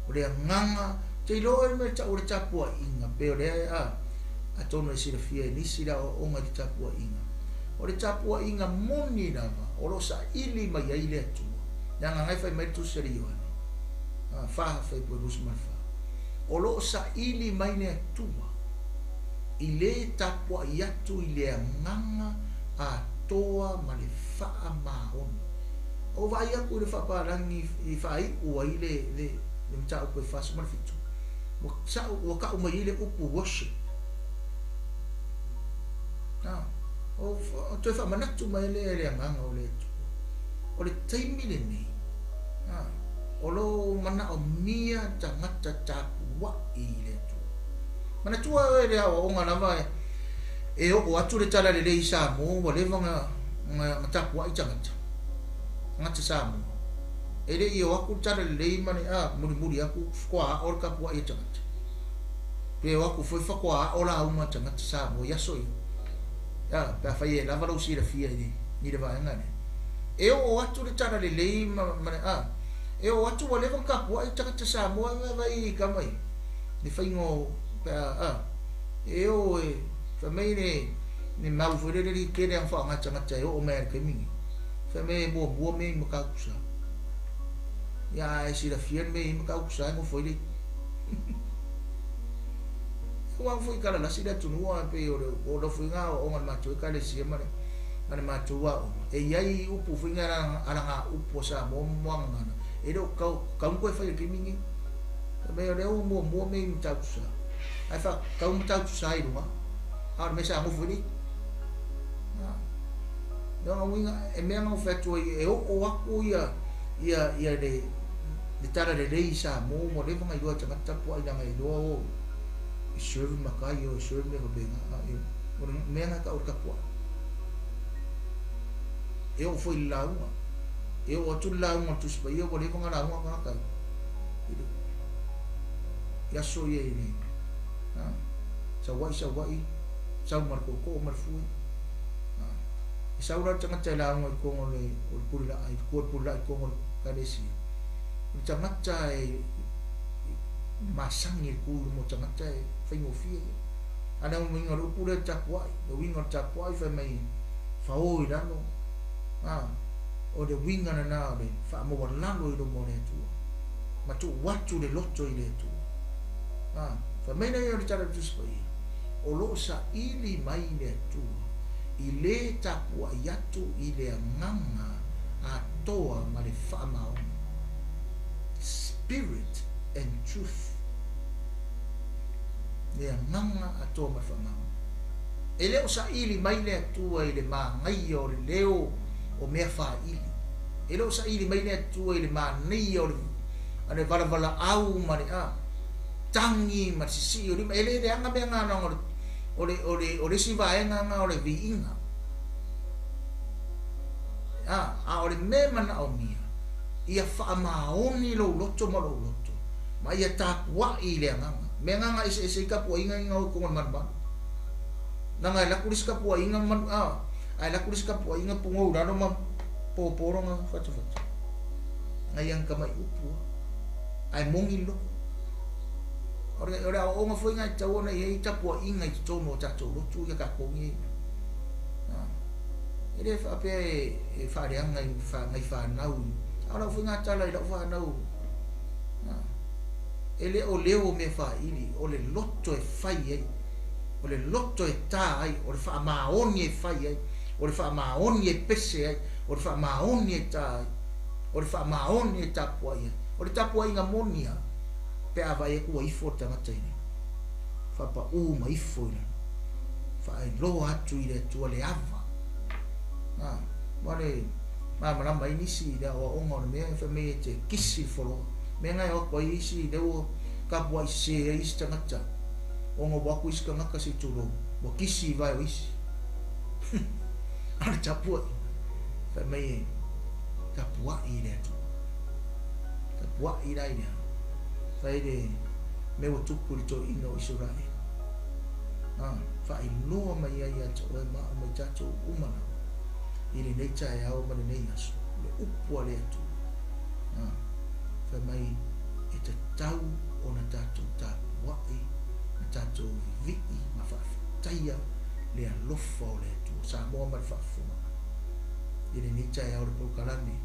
o le nganga te loa i me ta o le tapua inga pe o le a tono e sira fia e nisi la o onga te tapua inga o le tapua inga moni lava o lo sa ili mai ai le atua nanga ngai fai mai tu seri yoane faha fai po rusi malfa o lo sa ili mai le atua i le tapua i atu i le nganga a toa ma le faa mahoni o vai aku le faa parangi i fai ua i le mta upo e fasu malfitu o ka uma i le upu worship o te fa manatu mai le nganga o le o le taimi le nei o lo mana o mia tangata tapua i le tu mana tua e le o nga lava e o atu le tala le le isa mo o le vanga nga tapua i tangata ngata sa mo e le i o aku tala le le mani muri aku kwa o ka pua i tangata pe o aku foi fa kwa o la uma tangata sa mo ya soi ya pa fa ye lava lo si le fia ni le va ngane e o atu le tala le le mani e o atu o le ka pua i tangata sa mo vai ka mai ni fa ngo pa e o fa mai ni mau fo le ke le fa ngata e o me ke mingi fa me bo me mo ka kusa ya e si la fia me mo ka kusa mo foi le wa foi kala la sida tunua pe o lo foi nga o ma tu ka le si mane mane ma tu wa e yai upu foi nga ala upu sa mo ngana e do ka ko foi ke mingi me o le mo me ta kusa ai fa ka mo ta kusa i no a me sa mo foi no winga e me nga fetu e o aku ia le tara le isa mo le vanga i do ta ta po ina ngai do i serve makai o serve me benga o me nga ka o ka po e o foi la uma e o tu la uma tu spa io le vanga la uma ka ya so ye ni sa wai sa marco ko marfu saura tanga tela ngo ko ngole o pula ai ko pula ko ngol kalesi tanga tai masangi ku mo tanga tai fa ngofie ana mo ngol pula takwai do wingo takwai fa mai fa o ilano o de winga na de fa mo lalo i do mo le tu ma tu watu le lotto i le tu fa mai na yo tara tu spai o lo sa ili mai le tu i le tapua i atu i le nganga a toa ma le whamao spirit and truth le nganga a toa ma le whamao e leo sa ili mai le atua i le maa ngai o le leo o mea wha ili Elo sa ili mai ne tu ile mani o ane vala au mani tangi ma si o le ele anga be nga no ole si vai nga ole vi inga ole me mana o mia ia fa maoni lo loto ma lo loto ma ia ta wa ile nga me nga ise ka po inga ko man man nanga la kulis ka po inga man ai la kulis ka po inga pungo ra no ma poporo nga fato ngayang kamay upo ai mongi lo ora o nga foi nga tau na ia tapo inga i tono tato lo tu ya ka kongi ele fa pe fa ria ngai fa nau ora foi nga tala ila fa nau ele o leo me fa ili o le lotto e fai ai o le lotto e tai o le fa maoni e fai ai o le fa maoni e pese ai o le fa maoni e tai o le fa maoni e tapo ai o le tapo ai nga monia pe avai ku i forta matini fa pa uma i foi fa ai lo atu ile tu le ava vale ma mai ni si da o ongo me fa me te kisi folo me nga o ko i si de o ka bo se i sta ngata ongo ba ku iska ngaka si tulo bo kisi vai o isi ana tapo fa me tapua ile tu tapua ila ina faide me o tupu to ino Israel fa ilo mai ya to ma o tato umana ile nei tai au ma nei aso le upu ale tu fa mai e te tau o na tato tapua na tato vi ma fa taia le alofa o le tu sa mo ma fa fuma ile ni tai au le kalani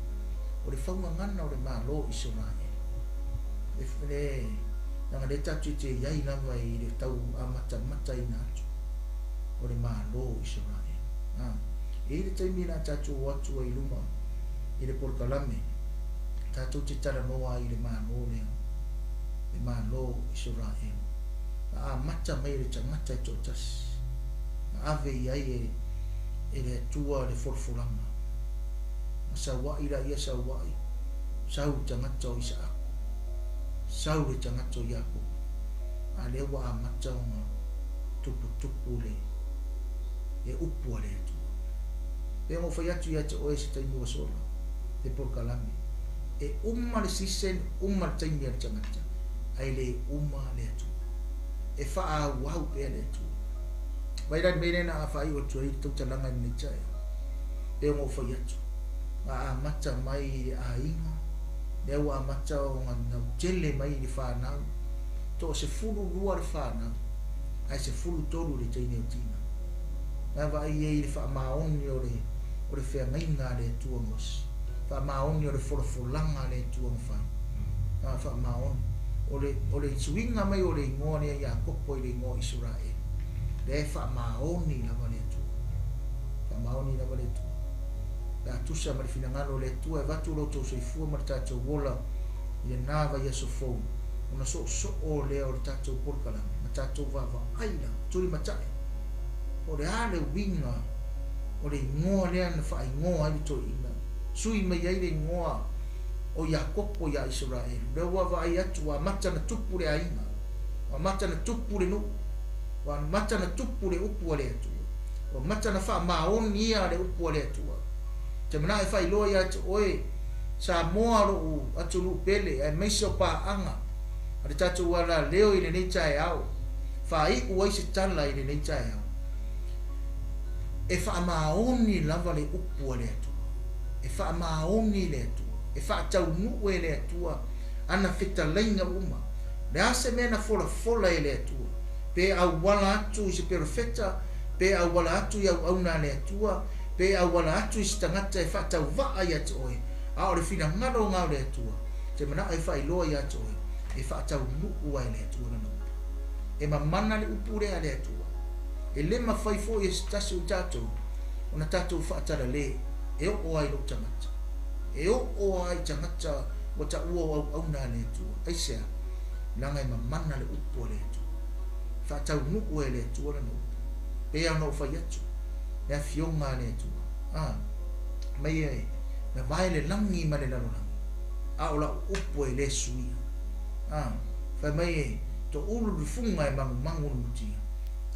o le faunga ngana o le malo Israel e fene na le tatu te yai na vai le tau amata ina o le malo Israel e le taimi na tatu watu ai luma i le kalame tatu te tara noa i le malo Israel mata mai le tangata e totas ave iai e le tua le forfulanga sa wa ila ia sa wa sau tangata o Isaac sau le tangata o Yakob ale wa amata o tupu le e upu ale tu pe mo fa yatu o ese taimi o solo te por kalami e le sisen taimi o tangata ai le le tu e fa wa pe le tu vai dan bene na fa i o tu i tu talanga ni chai pe mo fa yatu mata mai ainga le wa mata o ngana jele mai ni fana to se fulu luar fana ai se fulu tolu le tine tina na va i fa maoni o le fe mainga le tuamos fa maoni o le forfulanga le tuam fa maoni o le swinga mai o le ngone ya kopo le ngo Israel le fa maoni la vale tu fa maoni la vale tu la tusa ma fina ngalo le tua vatu lo to sei fu ma tato wola ye nava ye sofo una so o le o tato porkala ma tato va aina tuli ma tai o le ale winga o le ngo le an fa ngo ai to ina sui ma ye le ngo o Yakopo ya Israel le wa va ai atu wa mata na tupu le aina wa mata na tupu le no wa mata na tupu le upu le atu wa mata na fa maoni ia le upu le atu te mana e fai loa ia te oe sa moa ro atu lu pele e meiso pa anga ade tatu wala leo i le nei tae au fai ua se tala i le nei tae au e fa maoni lava le upu le atu e fa maoni le atu e fa tau nu e le atu ana fita lenga uma le ase mena fola e le atu pe au wala atu i se perfecta pe au wala atu i au na le atu pe a wala atu istangata e fata wa ia te oe a o le fina ngaro ngau le atua te mana e fai loa ia te oe e fata unu ua le atua na e mamana le upure a le atua e le ma fai fo e stasi o tatou ona tatou fata le e o ai lo tangata e o ai tangata o ta ua au na le atua ai sea langa e mamana le upu le atua fata unu ua le atua na pe a no fai atu e fionga le tu mai na vai le langi ma le lalonagi a o la upu e le suia fai mai e to ulu funga e mangu mutia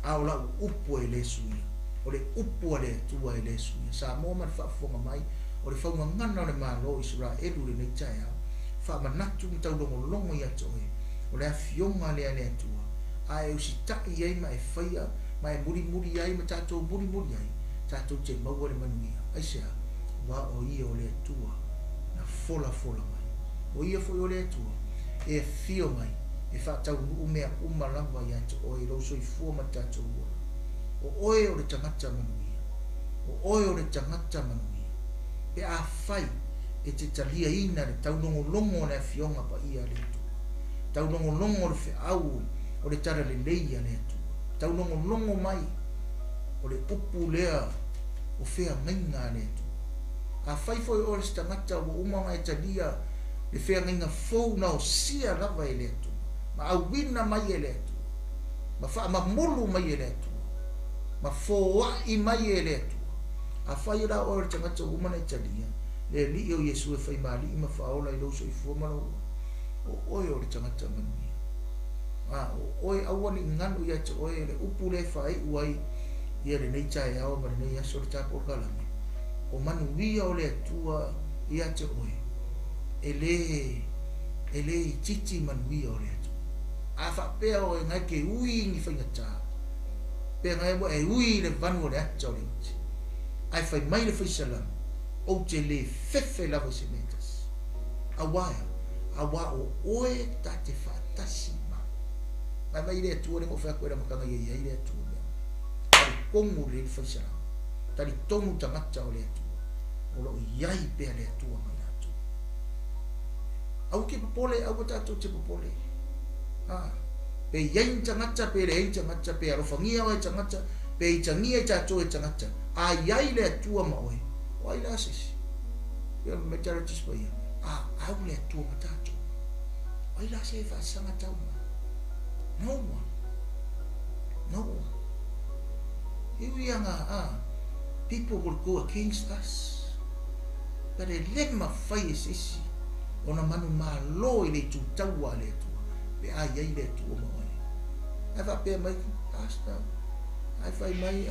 a o la upu e le suia o le upu le tua e le suia sa mo ma fa fonga mai o le fonga ngana o le malo Israelu le nei tai au fa manatu tau longo ia toe o le afionga le ane atua a e usi tai ai ma e faia ma e muri ai ma tatou muri ai tatou te maua le manuia ai sea wa o ia o le atua na fola mai o ia foi o le atua e fio mai e fa tau umea lava ia te oe lo so i fua ma tatou o oe o le tangata manuia o oe o le tangata manuia pe a fai e te talia ina le tau longo na fionga pa ia le atua tau longo le fe au o le tara le leia le atua tau longo mai o le upu lea o fea mainga le atua a fai foi o le tangata o umanga e talia le fea ngainga fou na o sia lava e le atua ma awina mai e le atua ma fa ma mulu mai e le atua ma foa i mai e le atua a fai la o le tangata o umana e talia le li o Yesu e fai mali i ma faola i lo so i fua malo o oe o le tangata manuia o oe awa ni nganu ia te oe le upu le fai uai ia le nei tae awa ma le nei aso le tapo o kalame o manuia o le atua ia te oe e le i titi manuia o le atua a fa pea o e ngai ke ui ni fai ngata pea ngai mo e ui le vanu o le ata o le uti ai fai mai le fai salam o te le fefe lava se metas awa o oe ta te fatasi ma mai le atua le mo fai koe makanga ia le atua tali kongu le fai salam tali tongu tangata o le atua o lo iai pea le atua mai atua au ke popole au tatou te popole pe iai tangata pe le tangata pe arofangia o tangata pe i tangia i tatou e tangata a iai le atua ma oe o ai la sisi ia me tara tispa ia au le atua ma tatou o ai la se e whaasanga tau ma no one iwi anga people will go against us but e lema fai e sisi ona manu ma lo i le tutaua le atua pe a iai le atua ma oe ai fa pe mai asta ai fai mai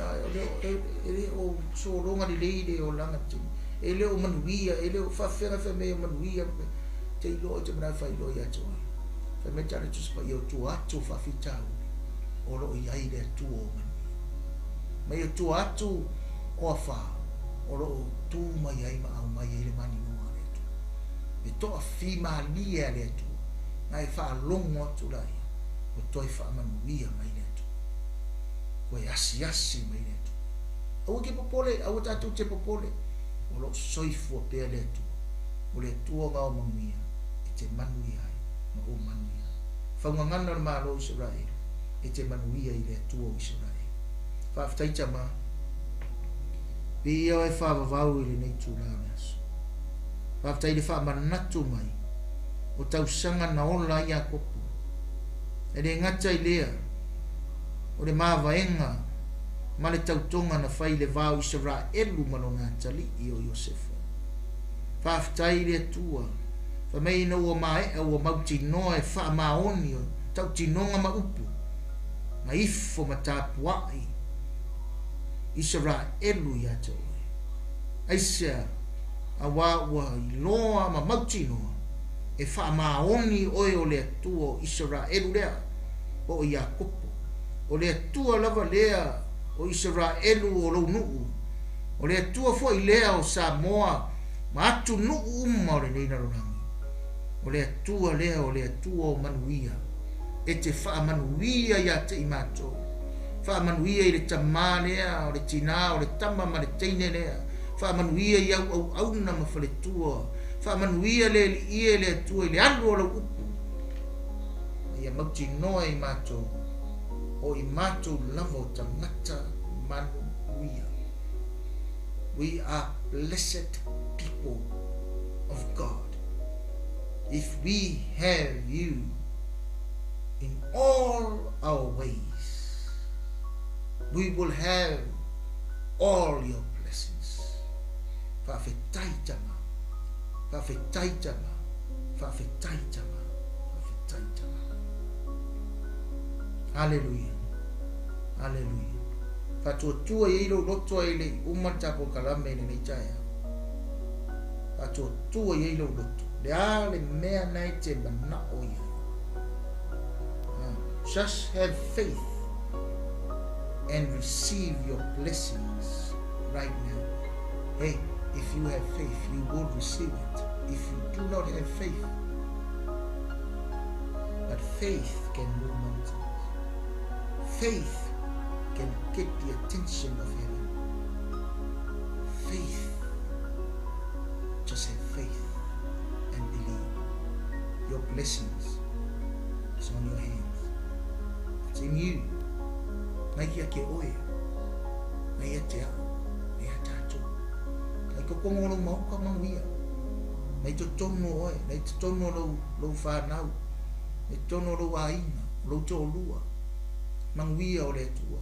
ele o soronga di leide o langa tu ele o manuia ele o fa fera fa me manuia te lo te mana fai lo ia tu fa me tara tu spa io tu atu fa fitau o lo ia ile tu o mai tu atu o fa o lo tu mai ai ma mai ile mani no ale tu e to fi ma lia le tu mai fa longo tu lai o toi fa manuia mai koe asi mai le tu au ke popole au tatou te popole o lo soifua pea le tu o le tua ngao manuia e te manuia ai ma o manuia whaungangana ma lo Israel e te manuia i le tua o Israel whaaftaita ma pia o e whaavavau i le nei tūrau le aso whaaftai le whaamanatu mai o tausanga na ola ia kopu e le ngata i lea o le mavaenga ma le tautonga na fai le vau Israelu malona tali i o Iosefa. Whaaftai le atua, fa mei no ua mae ua mauti noa e wha maoni o tauti nonga ma upu, ma ifo ma tapuai Israelu i ata oe. Aisea a wā ua i loa ma mauti noa e wha maoni oe o le atua Israelu lea o Iakopo. O le atua lava lea o Israelu o lau nuu. O le atua fo i lea o Samoa ma atu nuu umma o le neina ronangi. O le atua lea o le atua o manuia. E te wha manuia ia te imato. Wha manuia i le tamā lea, o le tina, o le tama ma le teine lea. Wha manuia i au auna ma whale tua. Wha manuia le ia le atua i le alu o lau upu. Ia mauti noa i mato. O i mātou lava o tangata manuia. We are blessed people of God. If we have you in all our ways, we will have all your blessings. Whawhetai tanga Whawhetai tama. Whawhetai tama. Whawhetai tama. Hallelujah. Hallelujah. Whatuatua i ilo loto e le umatapo kalame ni chaya. Whatuatua i ilo loto. Le ale mea nei te mana o ia. Just have faith and receive your blessings right now. Hey, if you have faith, you will receive it. If you do not have faith, but faith can move mountains. Faith can get the attention of heaven. Faith, just have faith and believe. Your blessings is on your hands. It's in you. Nai kia ke oe. Nai te ao. Nai a tātou. Nai ko kongoro mauka manguia. Nai to tono oe. Nai to tono lo whanau. Nai tono lo aina. Lo to lua. Manguia o le tua.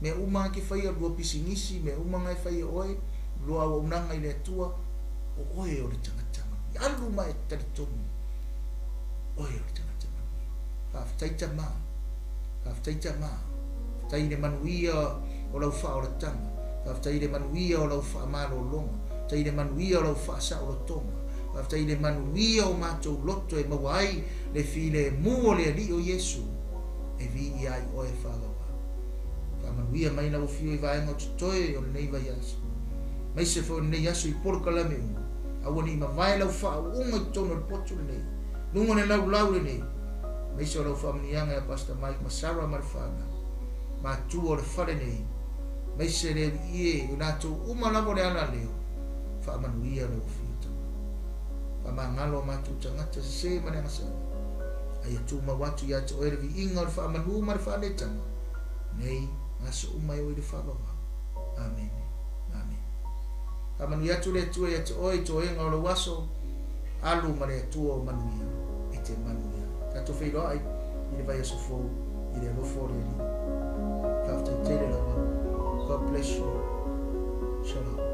Me uma ke whaia lua pisinisi. Me uma ngai whaia oe. Lua wa unanga i le tua. O oe o le tangatama. I alu mai tari tono. Oe o le tangatama. Hawhtai tamaa. Hawhtai tamaa. Tai le manuia o lau wha o la tanga. Tai le manuia o lau wha amalo o longa. Tai le manuia o lau wha sa o la tonga. Tai le manuia o mātou loto e mawai le file mua le ali o Yesu. E vi i ai o e whagawa. Wha manuia mai na o fio i vaenga o tutoe o le nei vai asu. Mai se fo nei asu i porka la me unga. Awa ni ma vai lau wha o unga i tono le potu le nei. Nunga ne lau le nei. Mai se o lau wha manianga e Pastor Mike Masara marifanga. Ma tu o le whare nei. Mai se le ie o nātou umalamo le ana leo. Wha manuia le o whita. Wha mangalo mātou tangata se mane ngasana. Ai atu mawatu i atu oere vi inga o le wha manu ma le wha netanga. Nei, ngasa umai o le wha bawa. Amen. Amen. Wha manu i atu le tua i atu oe to inga o le waso. Alu ma le atua o manuia. E te manuia. Tato whairoa ai. I le vai aso fōu. I le alofo le li. God bless you. Shalom.